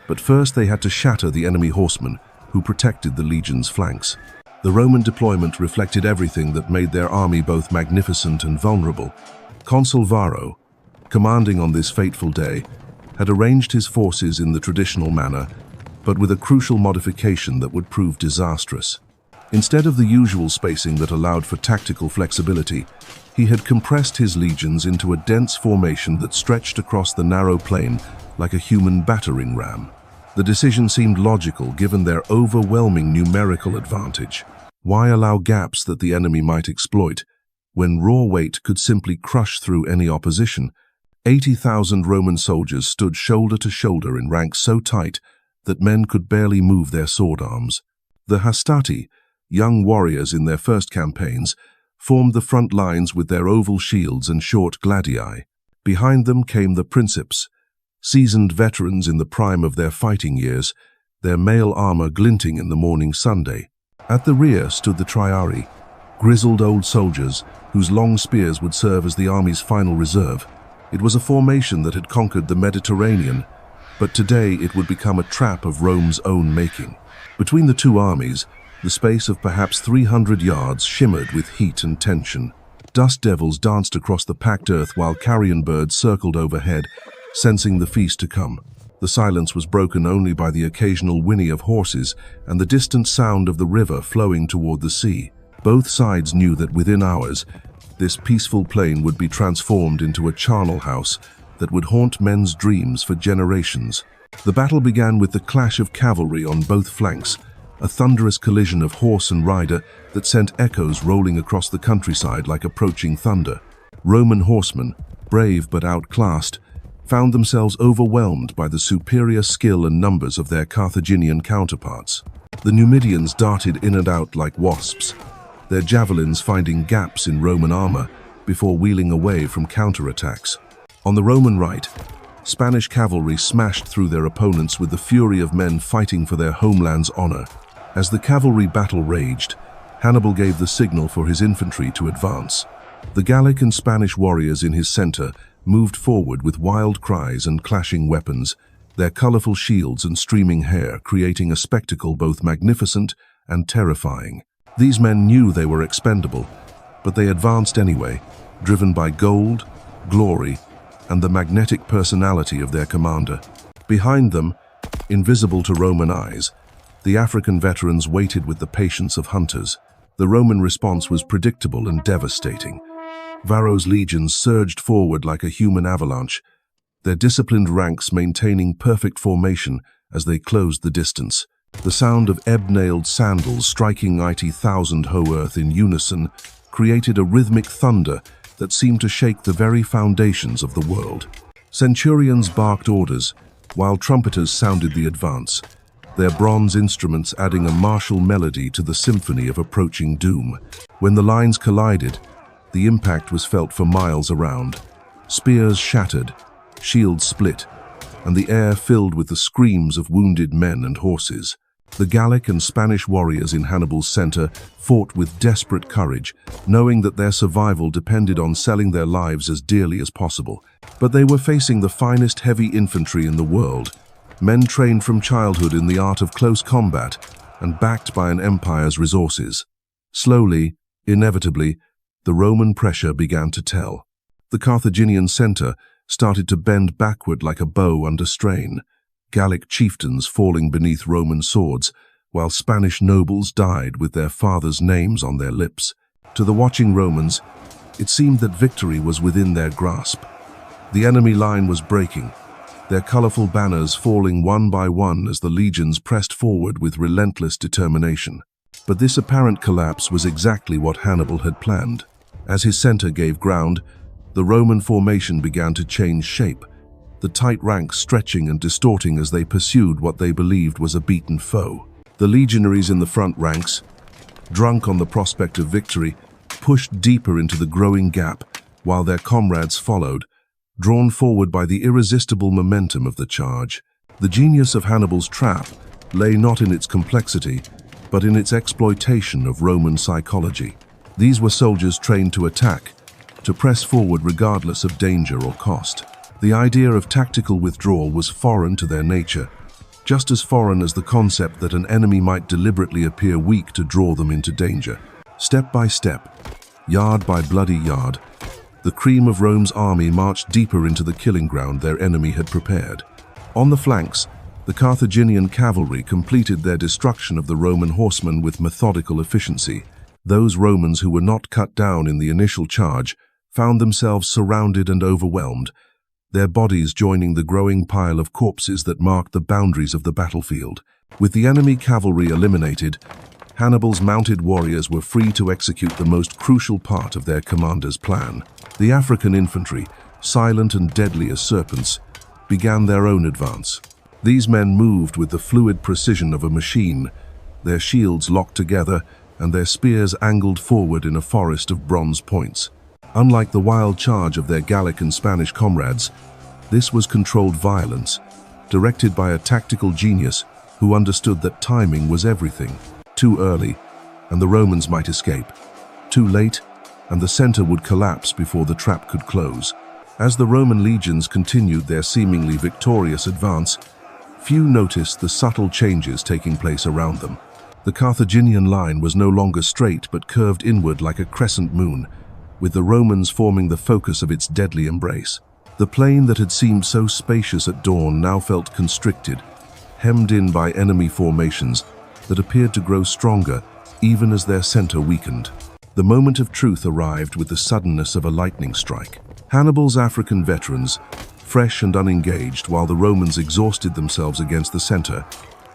but first they had to shatter the enemy horsemen who protected the legion's flanks. The Roman deployment reflected everything that made their army both magnificent and vulnerable. Consul Varus, commanding on this fateful day, had arranged his forces in the traditional manner, but with a crucial modification that would prove disastrous. Instead of the usual spacing that allowed for tactical flexibility, he had compressed his legions into a dense formation that stretched across the narrow plain like a human battering ram. The decision seemed logical given their overwhelming numerical advantage. Why allow gaps that the enemy might exploit, when raw weight could simply crush through any opposition? 80,000 Roman soldiers stood shoulder to shoulder in ranks so tight that men could barely move their sword arms. The hastati, young warriors in their first campaigns, formed the front lines with their oval shields and short gladii. Behind them came the princeps, seasoned veterans in the prime of their fighting years, their mail armor glinting in the morning sunday. At the rear stood the triarii, grizzled old soldiers whose long spears would serve as the army's final reserve. It was a formation that had conquered the Mediterranean, but today it would become a trap of Rome's own making. Between the two armies, the space of perhaps 300 yards shimmered with heat and tension. Dust devils danced across the packed earth while carrion birds circled overhead, sensing the feast to come. The silence was broken only by the occasional whinny of horses and the distant sound of the river flowing toward the sea. Both sides knew that within hours, this peaceful plain would be transformed into a charnel house that would haunt men's dreams for generations. The battle began with the clash of cavalry on both flanks, a thunderous collision of horse and rider that sent echoes rolling across the countryside like approaching thunder. Roman horsemen, brave but outclassed, found themselves overwhelmed by the superior skill and numbers of their Carthaginian counterparts. The Numidians darted in and out like wasps, their javelins finding gaps in Roman armor before wheeling away from counterattacks. On the Roman right, Spanish cavalry smashed through their opponents with the fury of men fighting for their homeland's honor. As the cavalry battle raged, Hannibal gave the signal for his infantry to advance. The Gallic and Spanish warriors in his center moved forward with wild cries and clashing weapons, their colorful shields and streaming hair creating a spectacle both magnificent and terrifying. These men knew they were expendable, but they advanced anyway, driven by gold, glory, and the magnetic personality of their commander. Behind them, invisible to Roman eyes, the African veterans waited with the patience of hunters. The Roman response was predictable and devastating. Varro's legions surged forward like a human avalanche, their disciplined ranks maintaining perfect formation as they closed the distance. The sound of ebb-nailed sandals striking 90,000 hoe earth in unison created a rhythmic thunder that seemed to shake the very foundations of the world. Centurions barked orders, while trumpeters sounded the advance, their bronze instruments adding a martial melody to the symphony of approaching doom. When the lines collided, the impact was felt for miles around. Spears shattered, shields split, and the air filled with the screams of wounded men and horses. The Gallic and Spanish warriors in Hannibal's center fought with desperate courage, knowing that their survival depended on selling their lives as dearly as possible. But they were facing the finest heavy infantry in the world, men trained from childhood in the art of close combat and backed by an empire's resources. Slowly, inevitably, the Roman pressure began to tell. The Carthaginian center started to bend backward like a bow under strain, Gallic chieftains falling beneath Roman swords, while Spanish nobles died with their fathers' names on their lips. To the watching Romans, it seemed that victory was within their grasp. The enemy line was breaking, their colorful banners falling one by one as the legions pressed forward with relentless determination. But this apparent collapse was exactly what Hannibal had planned. As his center gave ground, the Roman formation began to change shape, the tight ranks stretching and distorting as they pursued what they believed was a beaten foe. The legionaries in the front ranks, drunk on the prospect of victory, pushed deeper into the growing gap, while their comrades followed, drawn forward by the irresistible momentum of the charge. The genius of Hannibal's trap lay not in its complexity, but in its exploitation of Roman psychology. These were soldiers trained to attack, to press forward regardless of danger or cost. The idea of tactical withdrawal was foreign to their nature, just as foreign as the concept that an enemy might deliberately appear weak to draw them into danger. Step by step, yard by bloody yard, the cream of Rome's army marched deeper into the killing ground their enemy had prepared. On the flanks, the Carthaginian cavalry completed their destruction of the Roman horsemen with methodical efficiency. Those Romans who were not cut down in the initial charge found themselves surrounded and overwhelmed, their bodies joining the growing pile of corpses that marked the boundaries of the battlefield. With the enemy cavalry eliminated, Hannibal's mounted warriors were free to execute the most crucial part of their commander's plan. The African infantry, silent and deadly as serpents, began their own advance. These men moved with the fluid precision of a machine, their shields locked together and their spears angled forward in a forest of bronze points. Unlike the wild charge of their Gallic and Spanish comrades, this was controlled violence, directed by a tactical genius who understood that timing was everything. Too early, and the Romans might escape. Too late, and the center would collapse before the trap could close. As the Roman legions continued their seemingly victorious advance, few noticed the subtle changes taking place around them. The Carthaginian line was no longer straight but curved inward like a crescent moon, with the Romans forming the focus of its deadly embrace. The plain that had seemed so spacious at dawn now felt constricted, hemmed in by enemy formations that appeared to grow stronger even as their center weakened. The moment of truth arrived with the suddenness of a lightning strike. Hannibal's African veterans, fresh and unengaged while the Romans exhausted themselves against the center,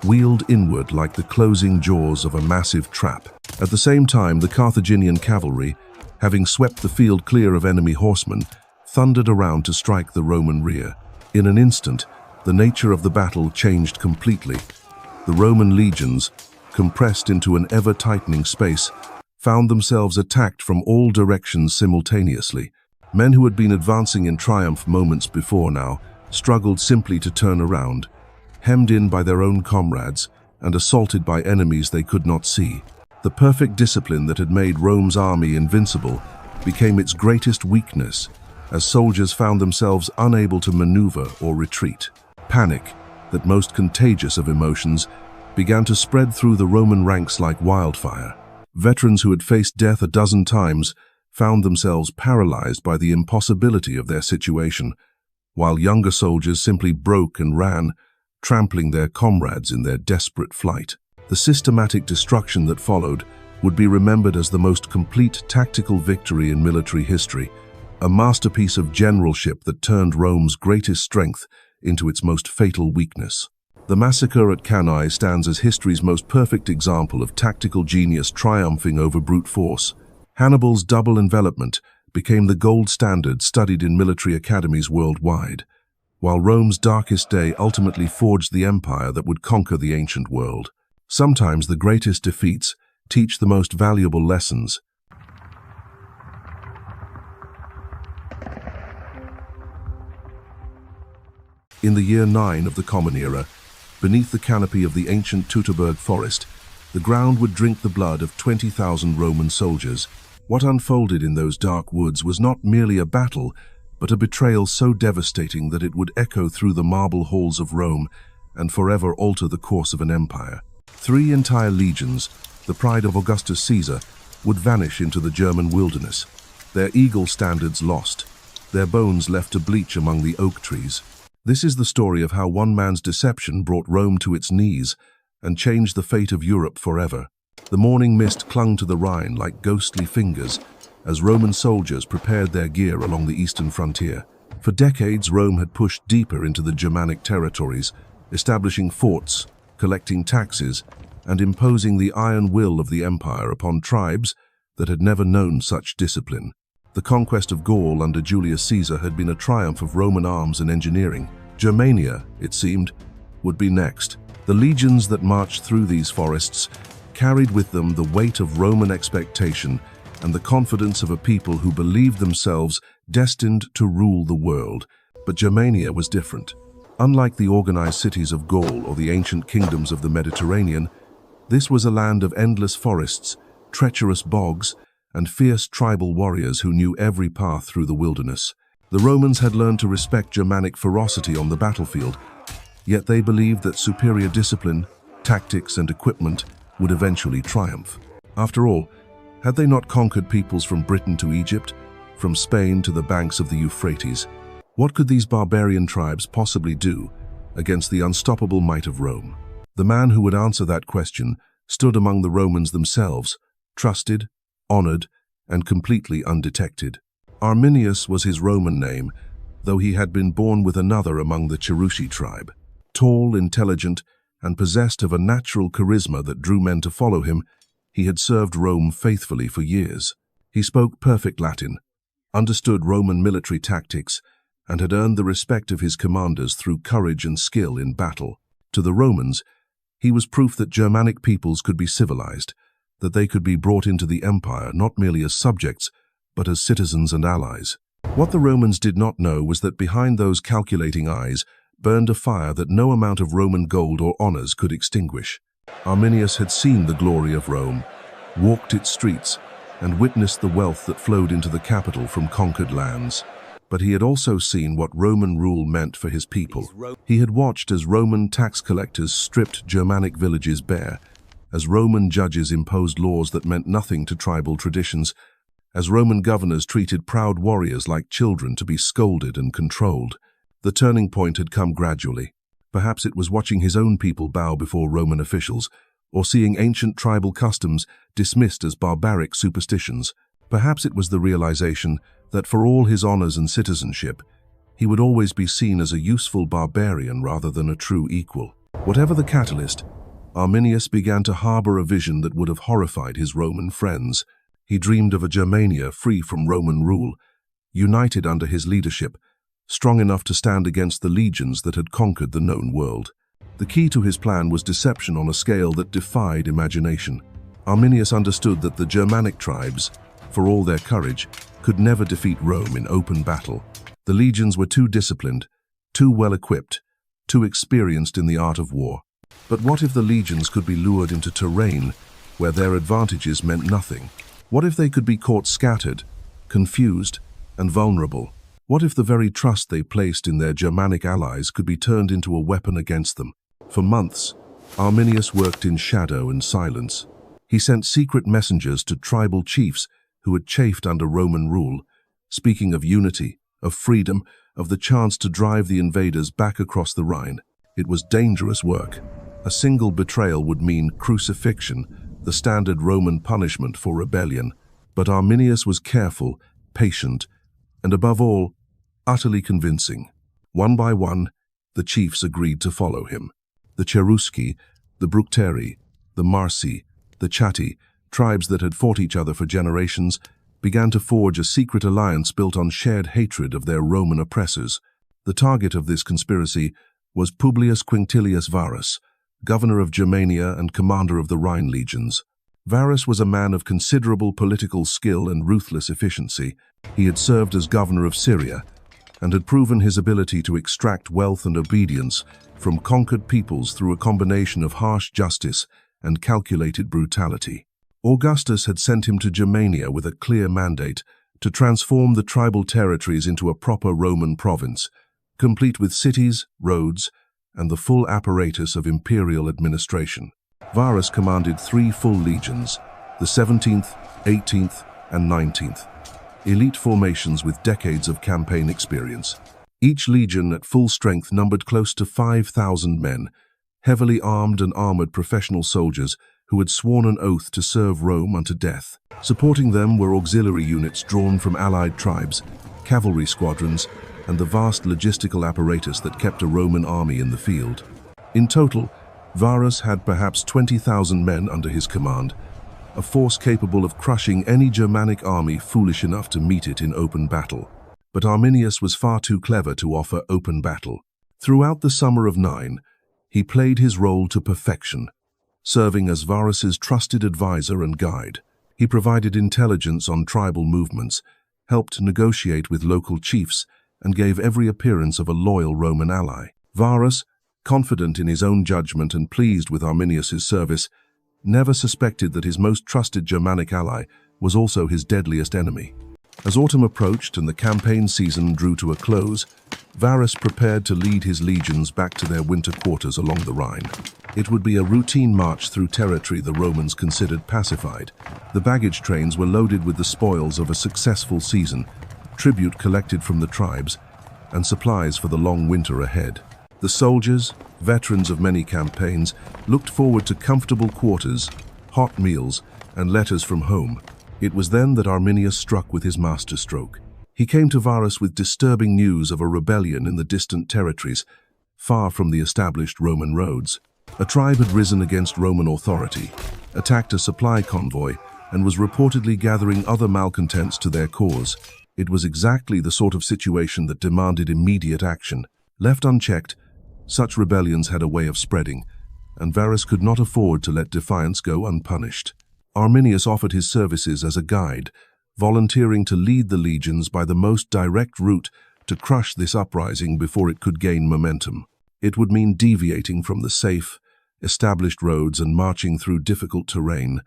wheeled inward like the closing jaws of a massive trap. At the same time, the Carthaginian cavalry, having swept the field clear of enemy horsemen, thundered around to strike the Roman rear. In an instant, the nature of the battle changed completely. The Roman legions, compressed into an ever-tightening space, found themselves attacked from all directions simultaneously. Men who had been advancing in triumph moments before now struggled simply to turn around, hemmed in by their own comrades and assaulted by enemies they could not see. The perfect discipline that had made Rome's army invincible became its greatest weakness as soldiers found themselves unable to maneuver or retreat. Panic, that most contagious of emotions, began to spread through the Roman ranks like wildfire. Veterans who had faced death a dozen times found themselves paralyzed by the impossibility of their situation, while younger soldiers simply broke and ran, trampling their comrades in their desperate flight. The systematic destruction that followed would be remembered as the most complete tactical victory in military history, a masterpiece of generalship that turned Rome's greatest strength into its most fatal weakness. The massacre at Cannae stands as history's most perfect example of tactical genius triumphing over brute force. Hannibal's double envelopment became the gold standard studied in military academies worldwide, while Rome's darkest day ultimately forged the empire that would conquer the ancient world. Sometimes the greatest defeats teach the most valuable lessons. In the year 9 of the Common Era, beneath the canopy of the ancient Teutoburg Forest, the ground would drink the blood of 20,000 Roman soldiers. What unfolded in those dark woods was not merely a battle, but a betrayal so devastating that it would echo through the marble halls of Rome and forever alter the course of an empire. 3 entire legions, the pride of Augustus Caesar, would vanish into the German wilderness, their eagle standards lost, their bones left to bleach among the oak trees. This is the story of how one man's deception brought Rome to its knees and changed the fate of Europe forever. The morning mist clung to the Rhine like ghostly fingers as Roman soldiers prepared their gear along the eastern frontier. For decades, Rome had pushed deeper into the Germanic territories, establishing forts, collecting taxes, and imposing the iron will of the empire upon tribes that had never known such discipline. The conquest of Gaul under Julius Caesar had been a triumph of Roman arms and engineering. Germania, it seemed, would be next. The legions that marched through these forests carried with them the weight of Roman expectation and the confidence of a people who believed themselves destined to rule the world. But Germania was different. Unlike the organized cities of Gaul or the ancient kingdoms of the Mediterranean, this was a land of endless forests, treacherous bogs, and fierce tribal warriors who knew every path through the wilderness. The Romans had learned to respect Germanic ferocity on the battlefield, yet they believed that superior discipline, tactics, and equipment would eventually triumph. After all, had they not conquered peoples from Britain to Egypt, from Spain to the banks of the Euphrates? What could these barbarian tribes possibly do against the unstoppable might of Rome? The man who would answer that question stood among the Romans themselves, trusted, honored, and completely undetected. Arminius was his Roman name, though he had been born with another among the Cherusci tribe. Tall, intelligent, and possessed of a natural charisma that drew men to follow him, he had served Rome faithfully for years. He spoke perfect Latin, understood Roman military tactics, and had earned the respect of his commanders through courage and skill in battle. To the Romans, he was proof that Germanic peoples could be civilized, that they could be brought into the empire not merely as subjects, but as citizens and allies. What the Romans did not know was that behind those calculating eyes burned a fire that no amount of Roman gold or honors could extinguish. Arminius had seen the glory of Rome, walked its streets, and witnessed the wealth that flowed into the capital from conquered lands. But he had also seen what Roman rule meant for his people. He had watched as Roman tax collectors stripped Germanic villages bare, as Roman judges imposed laws that meant nothing to tribal traditions, as Roman governors treated proud warriors like children to be scolded and controlled. The turning point had come gradually. Perhaps it was watching his own people bow before Roman officials, or seeing ancient tribal customs dismissed as barbaric superstitions. Perhaps it was the realization that for all his honors and citizenship, he would always be seen as a useful barbarian rather than a true equal. Whatever the catalyst, Arminius began to harbor a vision that would have horrified his Roman friends. He dreamed of a Germania free from Roman rule, united under his leadership, strong enough to stand against the legions that had conquered the known world. The key to his plan was deception on a scale that defied imagination. Arminius understood that the Germanic tribes, for all their courage, could never defeat Rome in open battle. The legions were too disciplined, too well-equipped, too experienced in the art of war. But what if the legions could be lured into terrain where their advantages meant nothing? What if they could be caught scattered, confused, and vulnerable? What if the very trust they placed in their Germanic allies could be turned into a weapon against them? For months, Arminius worked in shadow and silence. He sent secret messengers to tribal chiefs who had chafed under Roman rule, speaking of unity, of freedom, of the chance to drive the invaders back across the Rhine. It was dangerous work. A single betrayal would mean crucifixion, the standard Roman punishment for rebellion. But Arminius was careful, patient, and above all, utterly convincing. One by one, the chiefs agreed to follow him. The Cherusci, the Bructeri, the Marsi, the Chatti, tribes that had fought each other for generations, began to forge a secret alliance built on shared hatred of their Roman oppressors. The target of this conspiracy was Publius Quinctilius Varus, governor of Germania and commander of the Rhine legions. Varus was a man of considerable political skill and ruthless efficiency. He had served as governor of Syria and had proven his ability to extract wealth and obedience from conquered peoples through a combination of harsh justice and calculated brutality. Augustus had sent him to Germania with a clear mandate to transform the tribal territories into a proper Roman province, complete with cities, roads, and the full apparatus of imperial administration. Varus commanded 3 full legions, the 17th, 18th, and 19th, elite formations with decades of campaign experience. Each legion at full strength numbered close to 5,000 men, heavily armed and armored professional soldiers who had sworn an oath to serve Rome unto death. Supporting them were auxiliary units drawn from allied tribes, cavalry squadrons, and the vast logistical apparatus that kept a Roman army in the field. In total, Varus had perhaps 20,000 men under his command, a force capable of crushing any Germanic army foolish enough to meet it in open battle. But Arminius was far too clever to offer open battle. Throughout the summer of 9, he played his role to perfection, serving as Varus's trusted advisor and guide. He provided intelligence on tribal movements, helped negotiate with local chiefs, and gave every appearance of a loyal Roman ally. Varus, confident in his own judgment and pleased with Arminius's service, never suspected that his most trusted Germanic ally was also his deadliest enemy. As autumn approached and the campaign season drew to a close, Varus prepared to lead his legions back to their winter quarters along the Rhine. It would be a routine march through territory the Romans considered pacified. The baggage trains were loaded with the spoils of a successful season, tribute collected from the tribes, and supplies for the long winter ahead. The soldiers, veterans of many campaigns, looked forward to comfortable quarters, hot meals, and letters from home. It was then that Arminius struck with his masterstroke. He came to Varus with disturbing news of a rebellion in the distant territories, far from the established Roman roads. A tribe had risen against Roman authority, attacked a supply convoy, and was reportedly gathering other malcontents to their cause. It was exactly the sort of situation that demanded immediate action. Left unchecked, such rebellions had a way of spreading, and Varus could not afford to let defiance go unpunished. Arminius offered his services as a guide, volunteering to lead the legions by the most direct route to crush this uprising before it could gain momentum. It would mean deviating from the safe, established roads and marching through difficult terrain,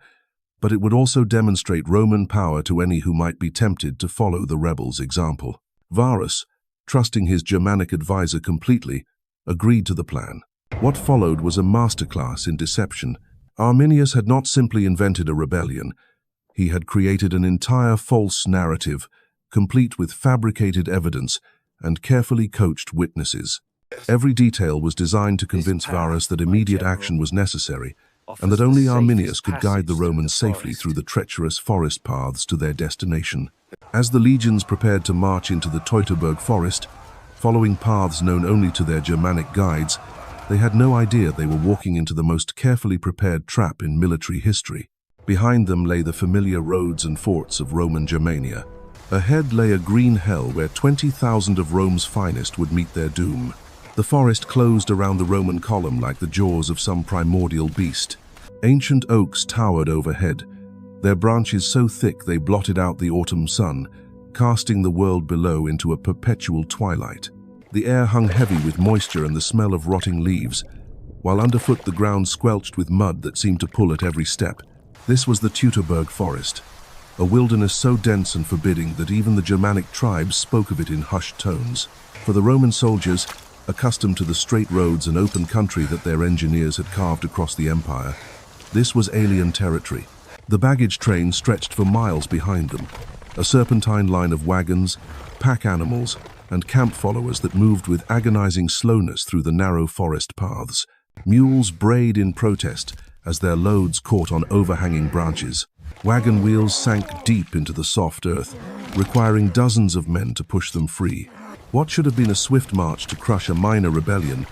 but it would also demonstrate Roman power to any who might be tempted to follow the rebels' example. Varus, trusting his Germanic advisor completely, agreed to the plan. What followed was a masterclass in deception. Arminius had not simply invented a rebellion. He had created an entire false narrative, complete with fabricated evidence and carefully coached witnesses. Every detail was designed to convince Varus that immediate action was necessary, and that only Arminius could guide the Romans safely through the treacherous forest paths to their destination. As the legions prepared to march into the Teutoburg Forest, following paths known only to their Germanic guides, they had no idea they were walking into the most carefully prepared trap in military history. Behind them lay the familiar roads and forts of Roman Germania. Ahead lay a green hell where 20,000 of Rome's finest would meet their doom. The forest closed around the Roman column like the jaws of some primordial beast. Ancient oaks towered overhead, their branches so thick they blotted out the autumn sun, casting the world below into a perpetual twilight. The air hung heavy with moisture and the smell of rotting leaves, while underfoot the ground squelched with mud that seemed to pull at every step. This was the Teutoburg Forest, a wilderness so dense and forbidding that even the Germanic tribes spoke of it in hushed tones. For the Roman soldiers, accustomed to the straight roads and open country that their engineers had carved across the empire, this was alien territory. The baggage train stretched for miles behind them, a serpentine line of wagons, pack animals, and camp followers that moved with agonizing slowness through the narrow forest paths. Mules brayed in protest as their loads caught on overhanging branches. Wagon wheels sank deep into the soft earth, requiring dozens of men to push them free. What should have been a swift march to crush a minor rebellion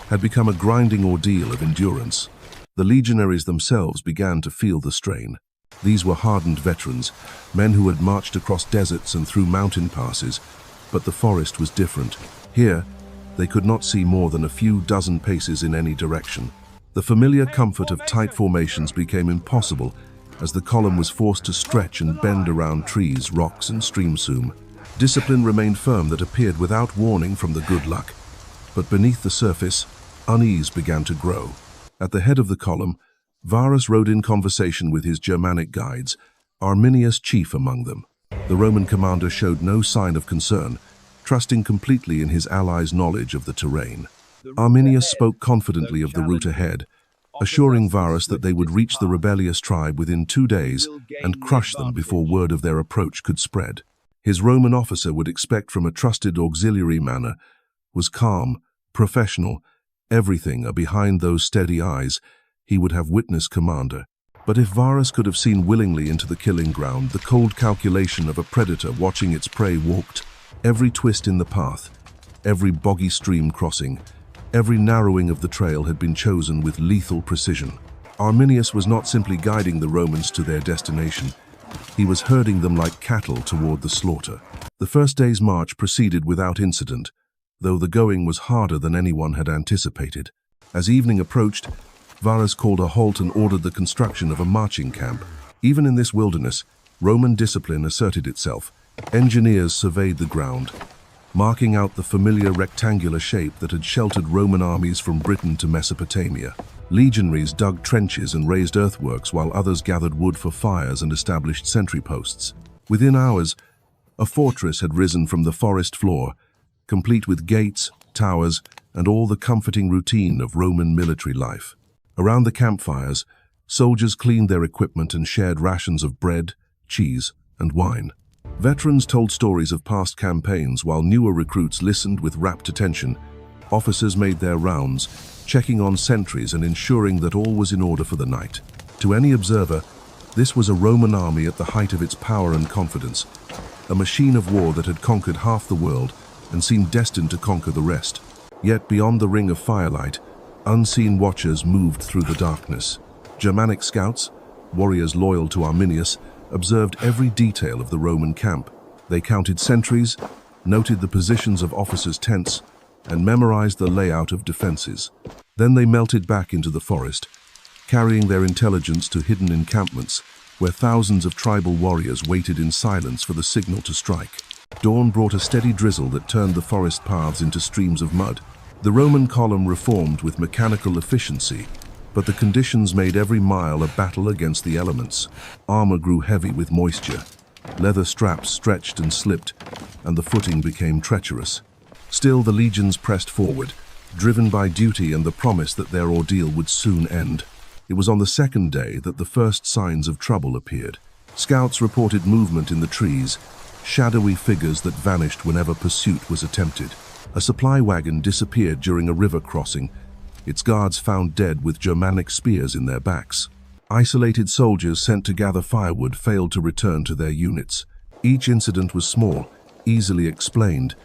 had become a grinding ordeal of endurance. The legionaries themselves began to feel the strain. These were hardened veterans, men who had marched across deserts and through mountain passes, but the forest was different. Here, they could not see more than a few dozen paces in any direction. The familiar comfort of tight formations became impossible as the column was forced to stretch and bend around trees, rocks, and streamsume. Discipline remained firm that appeared without warning from the good luck, but beneath the surface, unease began to grow. At the head of the column, Varus rode in conversation with his Germanic guides, Arminius chief among them. The Roman commander showed no sign of concern, trusting completely in his allies' knowledge of the terrain. Arminius spoke confidently of the route ahead, assuring Varus that they would reach the rebellious tribe within 2 days and crush them before word of their approach could spread. His Roman officer would expect from a trusted auxiliary manner was calm, professional, everything a behind those steady eyes he would have witnessed commander. But if Varus could have seen willingly into the killing ground, the cold calculation of a predator watching its prey walked, every twist in the path, every boggy stream crossing, every narrowing of the trail had been chosen with lethal precision. Arminius was not simply guiding the Romans to their destination, he was herding them like cattle toward the slaughter. The first day's march proceeded without incident, though the going was harder than anyone had anticipated. As evening approached, Varus called a halt and ordered the construction of a marching camp. Even in this wilderness, Roman discipline asserted itself. Engineers surveyed the ground, marking out the familiar rectangular shape that had sheltered Roman armies from Britain to Mesopotamia. Legionaries dug trenches and raised earthworks while others gathered wood for fires and established sentry posts. Within hours, a fortress had risen from the forest floor, complete with gates, towers, and all the comforting routine of Roman military life. Around the campfires, soldiers cleaned their equipment and shared rations of bread, cheese, and wine. Veterans told stories of past campaigns while newer recruits listened with rapt attention. Officers made their rounds, checking on sentries and ensuring that all was in order for the night. To any observer, this was a Roman army at the height of its power and confidence, a machine of war that had conquered half the world and seemed destined to conquer the rest. Yet beyond the ring of firelight, unseen watchers moved through the darkness. Germanic scouts, warriors loyal to Arminius, observed every detail of the Roman camp. They counted sentries, noted the positions of officers' tents, and memorized the layout of defenses. Then they melted back into the forest, carrying their intelligence to hidden encampments where thousands of tribal warriors waited in silence for the signal to strike. Dawn brought a steady drizzle that turned the forest paths into streams of mud. The Roman column reformed with mechanical efficiency, But the conditions made every mile a battle against the elements. Armor grew heavy with moisture. Leather straps stretched and slipped, and the footing became treacherous. Still, the legions pressed forward, driven by duty and the promise that their ordeal would soon end. It was on the second day that the first signs of trouble appeared. Scouts reported movement in the trees, shadowy figures that vanished whenever pursuit was attempted. A supply wagon disappeared during a river crossing, its guards found dead with Germanic spears in their backs. Isolated soldiers sent to gather firewood failed to return to their units. Each incident was small, easily explained,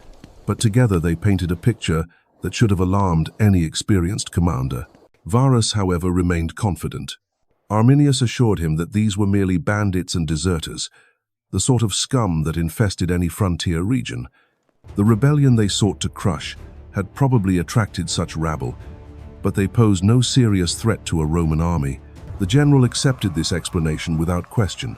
but together they painted a picture that should have alarmed any experienced commander. Varus, however, remained confident. Arminius assured him that these were merely bandits and deserters, the sort of scum that infested any frontier region. The rebellion they sought to crush had probably attracted such rabble, but they posed no serious threat to a Roman army. The general accepted this explanation without question,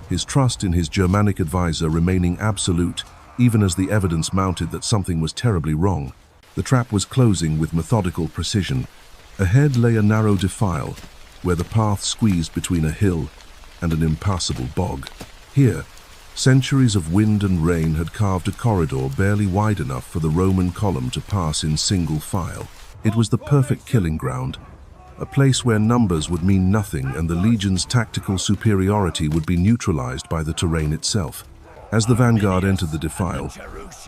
his trust in his Germanic advisor remaining absolute, even as the evidence mounted that something was terribly wrong. The trap was closing with methodical precision. Ahead lay a narrow defile, where the path squeezed between a hill and an impassable bog. Here, centuries of wind and rain had carved a corridor barely wide enough for the Roman column to pass in single file. It was the perfect killing ground, a place where numbers would mean nothing and the legion's tactical superiority would be neutralized by the terrain itself. As the vanguard entered the defile,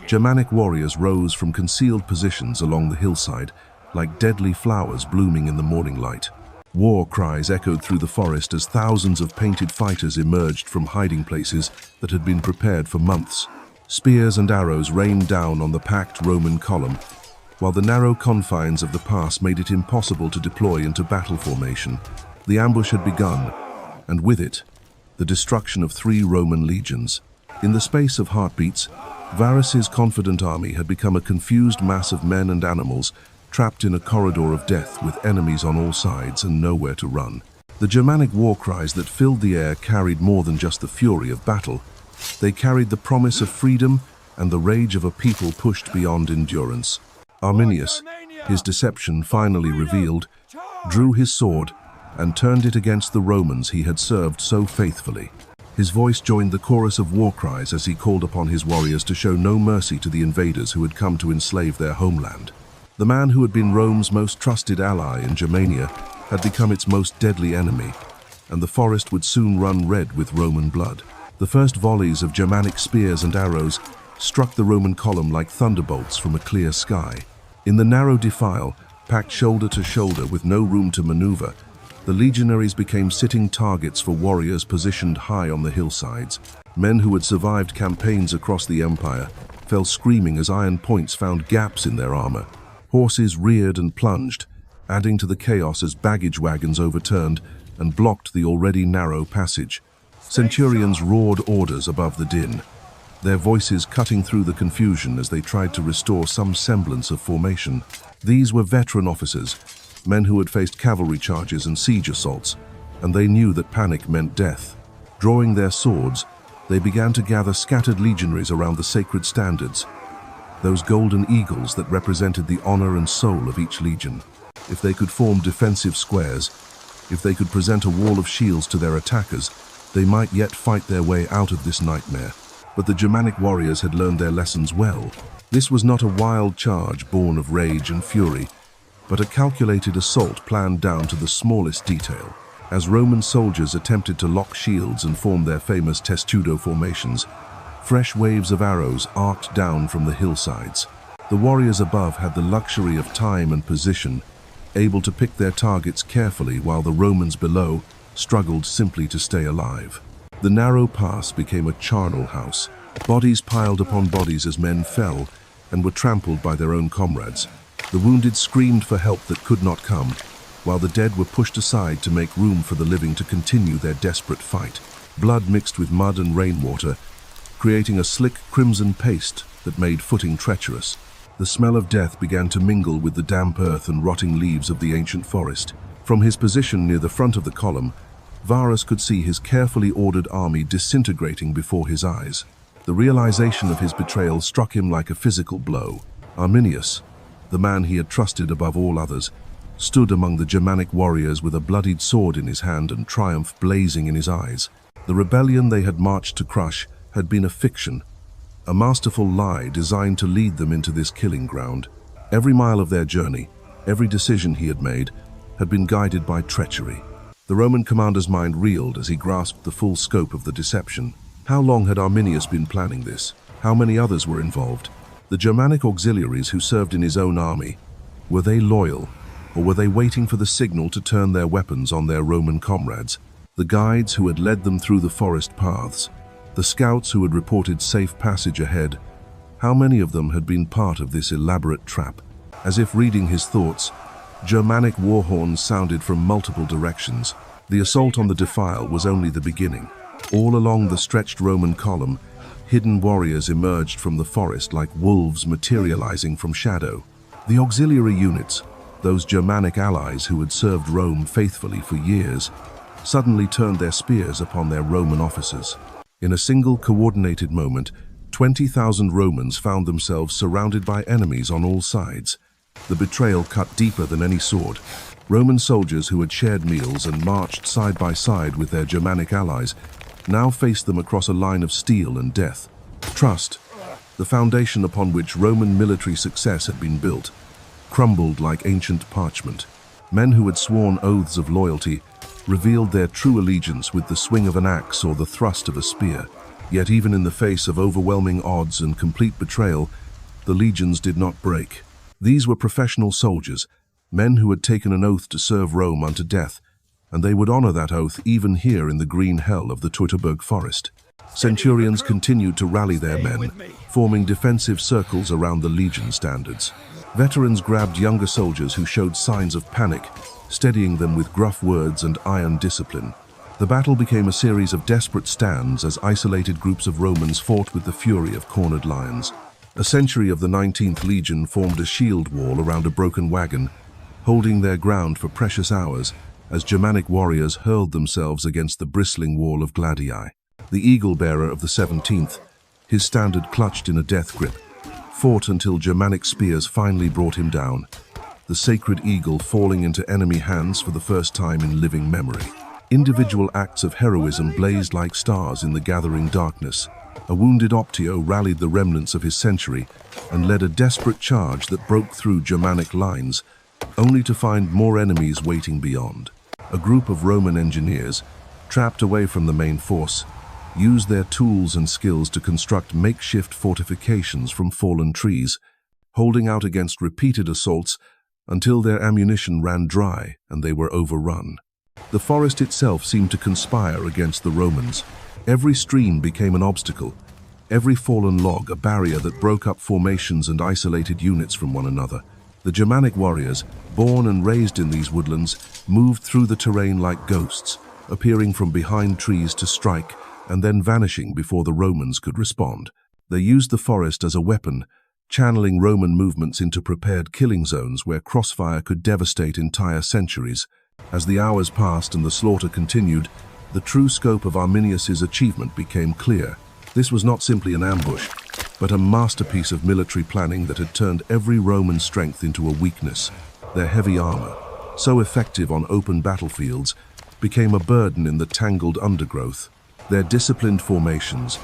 Germanic warriors rose from concealed positions along the hillside, like deadly flowers blooming in the morning light. War cries echoed through the forest as thousands of painted fighters emerged from hiding places that had been prepared for months. Spears and arrows rained down on the packed Roman column, while the narrow confines of the pass made it impossible to deploy into battle formation. The ambush had begun, and with it, the destruction of 3 Roman legions. In the space of heartbeats, Varus's confident army had become a confused mass of men and animals, trapped in a corridor of death with enemies on all sides and nowhere to run. The Germanic war cries that filled the air carried more than just the fury of battle. They carried the promise of freedom and the rage of a people pushed beyond endurance. Arminius, his deception finally revealed, drew his sword and turned it against the Romans he had served so faithfully. His voice joined the chorus of war cries as he called upon his warriors to show no mercy to the invaders who had come to enslave their homeland. The man who had been Rome's most trusted ally in Germania had become its most deadly enemy, and the forest would soon run red with Roman blood. The first volleys of Germanic spears and arrows struck the Roman column like thunderbolts from a clear sky. In the narrow defile, packed shoulder to shoulder with no room to maneuver, the legionaries became sitting targets for warriors positioned high on the hillsides. Men who had survived campaigns across the empire fell screaming as iron points found gaps in their armor. Horses reared and plunged, adding to the chaos as baggage wagons overturned and blocked the already narrow passage. Centurions roared orders above the din, their voices cutting through the confusion as they tried to restore some semblance of formation. These were veteran officers, men who had faced cavalry charges and siege assaults, and they knew that panic meant death. Drawing their swords, they began to gather scattered legionaries around the sacred standards, those golden eagles that represented the honor and soul of each legion. If they could form defensive squares, if they could present a wall of shields to their attackers, they might yet fight their way out of this nightmare. But the Germanic warriors had learned their lessons well. This was not a wild charge born of rage and fury, but a calculated assault planned down to the smallest detail. As Roman soldiers attempted to lock shields and form their famous testudo formations, fresh waves of arrows arced down from the hillsides. The warriors above had the luxury of time and position, able to pick their targets carefully while the Romans below struggled simply to stay alive. The narrow pass became a charnel house. Bodies piled upon bodies as men fell and were trampled by their own comrades. The wounded screamed for help that could not come, while the dead were pushed aside to make room for the living to continue their desperate fight. Blood mixed with mud and rainwater, creating a slick crimson paste that made footing treacherous. The smell of death began to mingle with the damp earth and rotting leaves of the ancient forest. From his position near the front of the column, Varus could see his carefully ordered army disintegrating before his eyes. The realization of his betrayal struck him like a physical blow. Arminius, the man he had trusted above all others, stood among the Germanic warriors with a bloodied sword in his hand and triumph blazing in his eyes. The rebellion they had marched to crush had been a fiction, a masterful lie designed to lead them into this killing ground. Every mile of their journey, every decision he had made, had been guided by treachery. The Roman commander's mind reeled as he grasped the full scope of the deception. How long had Arminius been planning this? How many others were involved? The Germanic auxiliaries who served in his own army, were they loyal, or were they waiting for the signal to turn their weapons on their Roman comrades? The guides who had led them through the forest paths, the scouts who had reported safe passage ahead, how many of them had been part of this elaborate trap? As if reading his thoughts, Germanic war horns sounded from multiple directions. The assault on the defile was only the beginning. All along the stretched Roman column, hidden warriors emerged from the forest like wolves materializing from shadow. The auxiliary units, those Germanic allies who had served Rome faithfully for years, suddenly turned their spears upon their Roman officers. In a single coordinated moment, 20,000 Romans found themselves surrounded by enemies on all sides. The betrayal cut deeper than any sword. Roman soldiers who had shared meals and marched side by side with their Germanic allies now faced them across a line of steel and death. Trust, the foundation upon which Roman military success had been built, crumbled like ancient parchment. Men who had sworn oaths of loyalty revealed their true allegiance with the swing of an axe or the thrust of a spear. Yet even in the face of overwhelming odds and complete betrayal, the legions did not break. These were professional soldiers, men who had taken an oath to serve Rome unto death, and they would honor that oath even here in the green hell of the Teutoburg Forest. Centurions continued to rally their men, forming defensive circles around the legion standards. Veterans grabbed younger soldiers who showed signs of panic, steadying them with gruff words and iron discipline. The battle became a series of desperate stands as isolated groups of Romans fought with the fury of cornered lions. A century of the 19th Legion formed a shield wall around a broken wagon, holding their ground for precious hours as Germanic warriors hurled themselves against the bristling wall of Gladii. The eagle-bearer of the 17th, his standard clutched in a death grip, fought until Germanic spears finally brought him down, the sacred eagle falling into enemy hands for the first time in living memory. Individual acts of heroism blazed like stars in the gathering darkness. A wounded Optio rallied the remnants of his century and led a desperate charge that broke through Germanic lines, only to find more enemies waiting beyond. A group of Roman engineers, trapped away from the main force, used their tools and skills to construct makeshift fortifications from fallen trees, holding out against repeated assaults until their ammunition ran dry and they were overrun. The forest itself seemed to conspire against the Romans. Every stream became an obstacle, every fallen log a barrier that broke up formations and isolated units from one another. The Germanic warriors, born and raised in these woodlands, moved through the terrain like ghosts, appearing from behind trees to strike and then vanishing before the Romans could respond. They used the forest as a weapon, channeling Roman movements into prepared killing zones where crossfire could devastate entire centuries. As the hours passed and the slaughter continued, the true scope of Arminius's achievement became clear. This was not simply an ambush, but a masterpiece of military planning that had turned every Roman strength into a weakness. Their heavy armor, so effective on open battlefields, became a burden in the tangled undergrowth. Their disciplined formations,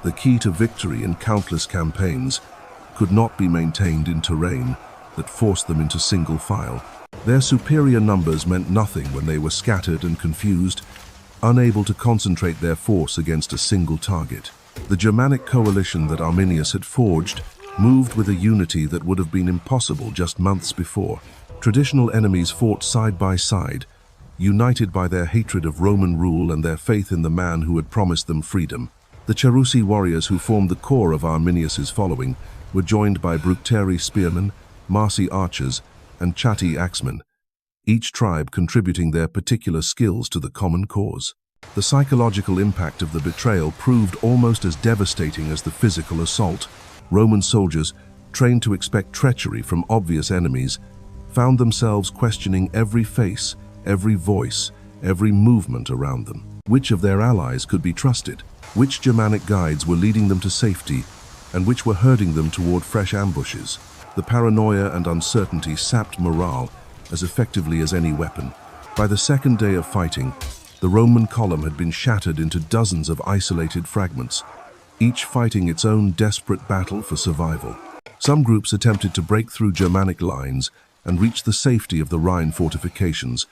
the key to victory in countless campaigns, could not be maintained in terrain that forced them into single file. Their superior numbers meant nothing when they were scattered and confused, unable to concentrate their force against a single target. The Germanic coalition that Arminius had forged moved with a unity that would have been impossible just months before. Traditional enemies fought side by side, united by their hatred of Roman rule and their faith in the man who had promised them freedom. The Cherusei warriors who formed the core of Arminius's following were joined by Bructeri spearmen, Marsi archers, and Chatti axemen, each tribe contributing their particular skills to the common cause. The psychological impact of the betrayal proved almost as devastating as the physical assault. Roman soldiers, trained to expect treachery from obvious enemies, found themselves questioning every face, every voice, every movement around them. Which of their allies could be trusted? Which Germanic guides were leading them to safety, and which were herding them toward fresh ambushes? The paranoia and uncertainty sapped morale, as effectively as any weapon. By the second day of fighting, the Roman column had been shattered into dozens of isolated fragments, each fighting its own desperate battle for survival. Some groups attempted to break through Germanic lines and reach the safety of the Rhine fortifications,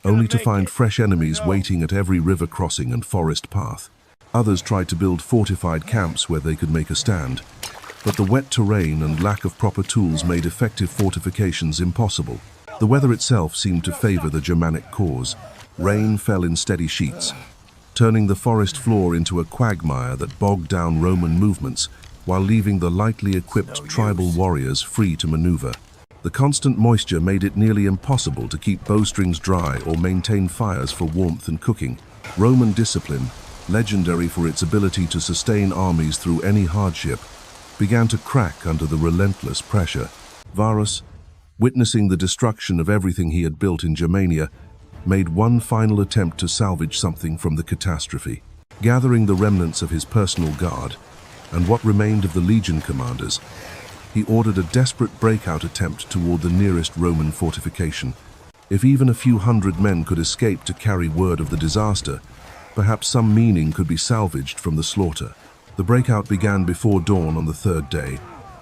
only to find fresh enemies waiting at every river crossing and forest path. Others tried to build fortified camps where they could make a stand, but the wet terrain and lack of proper tools made effective fortifications impossible. The weather itself seemed to favor the Germanic cause. Rain fell in steady sheets, turning the forest floor into a quagmire that bogged down Roman movements while leaving the lightly equipped tribal warriors free to maneuver. The constant moisture made it nearly impossible to keep bowstrings dry or maintain fires for warmth and cooking. Roman discipline, legendary for its ability to sustain armies through any hardship, began to crack under the relentless pressure. Varus, witnessing the destruction of everything he had built in Germania, made one final attempt to salvage something from the catastrophe. Gathering the remnants of his personal guard and what remained of the legion commanders, he ordered a desperate breakout attempt toward the nearest Roman fortification. If even a few hundred men could escape to carry word of the disaster, perhaps some meaning could be salvaged from the slaughter. The breakout began before dawn on the third day,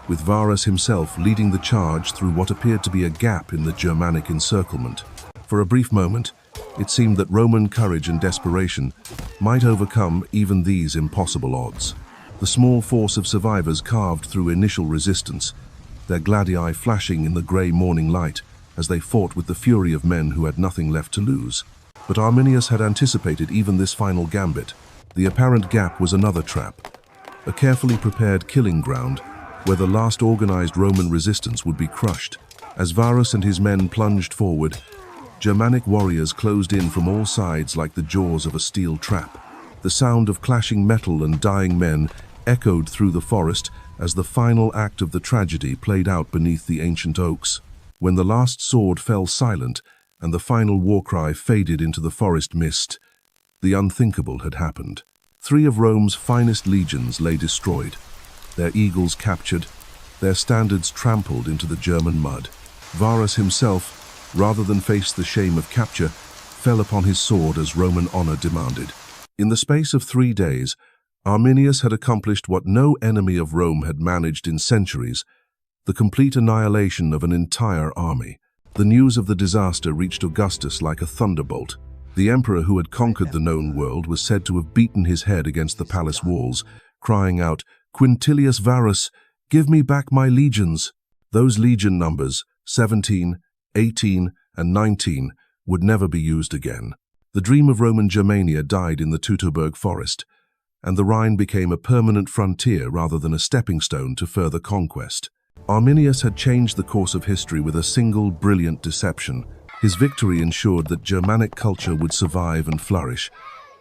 with Varus himself leading the charge through what appeared to be a gap in the Germanic encirclement. For a brief moment, it seemed that Roman courage and desperation might overcome even these impossible odds. The small force of survivors carved through initial resistance, their gladii flashing in the grey morning light as they fought with the fury of men who had nothing left to lose. But Arminius had anticipated even this final gambit. The apparent gap was another trap, a carefully prepared killing ground where the last organized Roman resistance would be crushed. As Varus and his men plunged forward, Germanic warriors closed in from all sides like the jaws of a steel trap. The sound of clashing metal and dying men echoed through the forest as the final act of the tragedy played out beneath the ancient oaks. When the last sword fell silent and the final war cry faded into the forest mist, the unthinkable had happened. 3 of Rome's finest legions lay destroyed, their eagles captured, their standards trampled into the German mud. Varus himself, rather than face the shame of capture, fell upon his sword as Roman honor demanded. In the space of 3 days, Arminius had accomplished what no enemy of Rome had managed in centuries: the complete annihilation of an entire army. The news of the disaster reached Augustus like a thunderbolt. The emperor who had conquered the known world was said to have beaten his head against the palace walls, crying out, "Quintilius Varus, give me back my legions." Those legion numbers, 17, 18, and 19, would never be used again. The dream of Roman Germania died in the Teutoburg Forest, and the Rhine became a permanent frontier rather than a stepping stone to further conquest. Arminius had changed the course of history with a single brilliant deception. His victory ensured that Germanic culture would survive and flourish,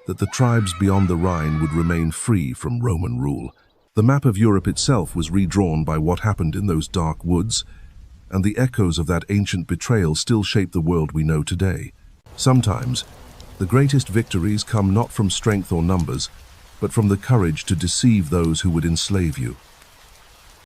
that the tribes beyond the Rhine would remain free from Roman rule. The map of Europe itself was redrawn by what happened in those dark woods, and the echoes of that ancient betrayal still shape the world we know today. Sometimes, the greatest victories come not from strength or numbers, but from the courage to deceive those who would enslave you.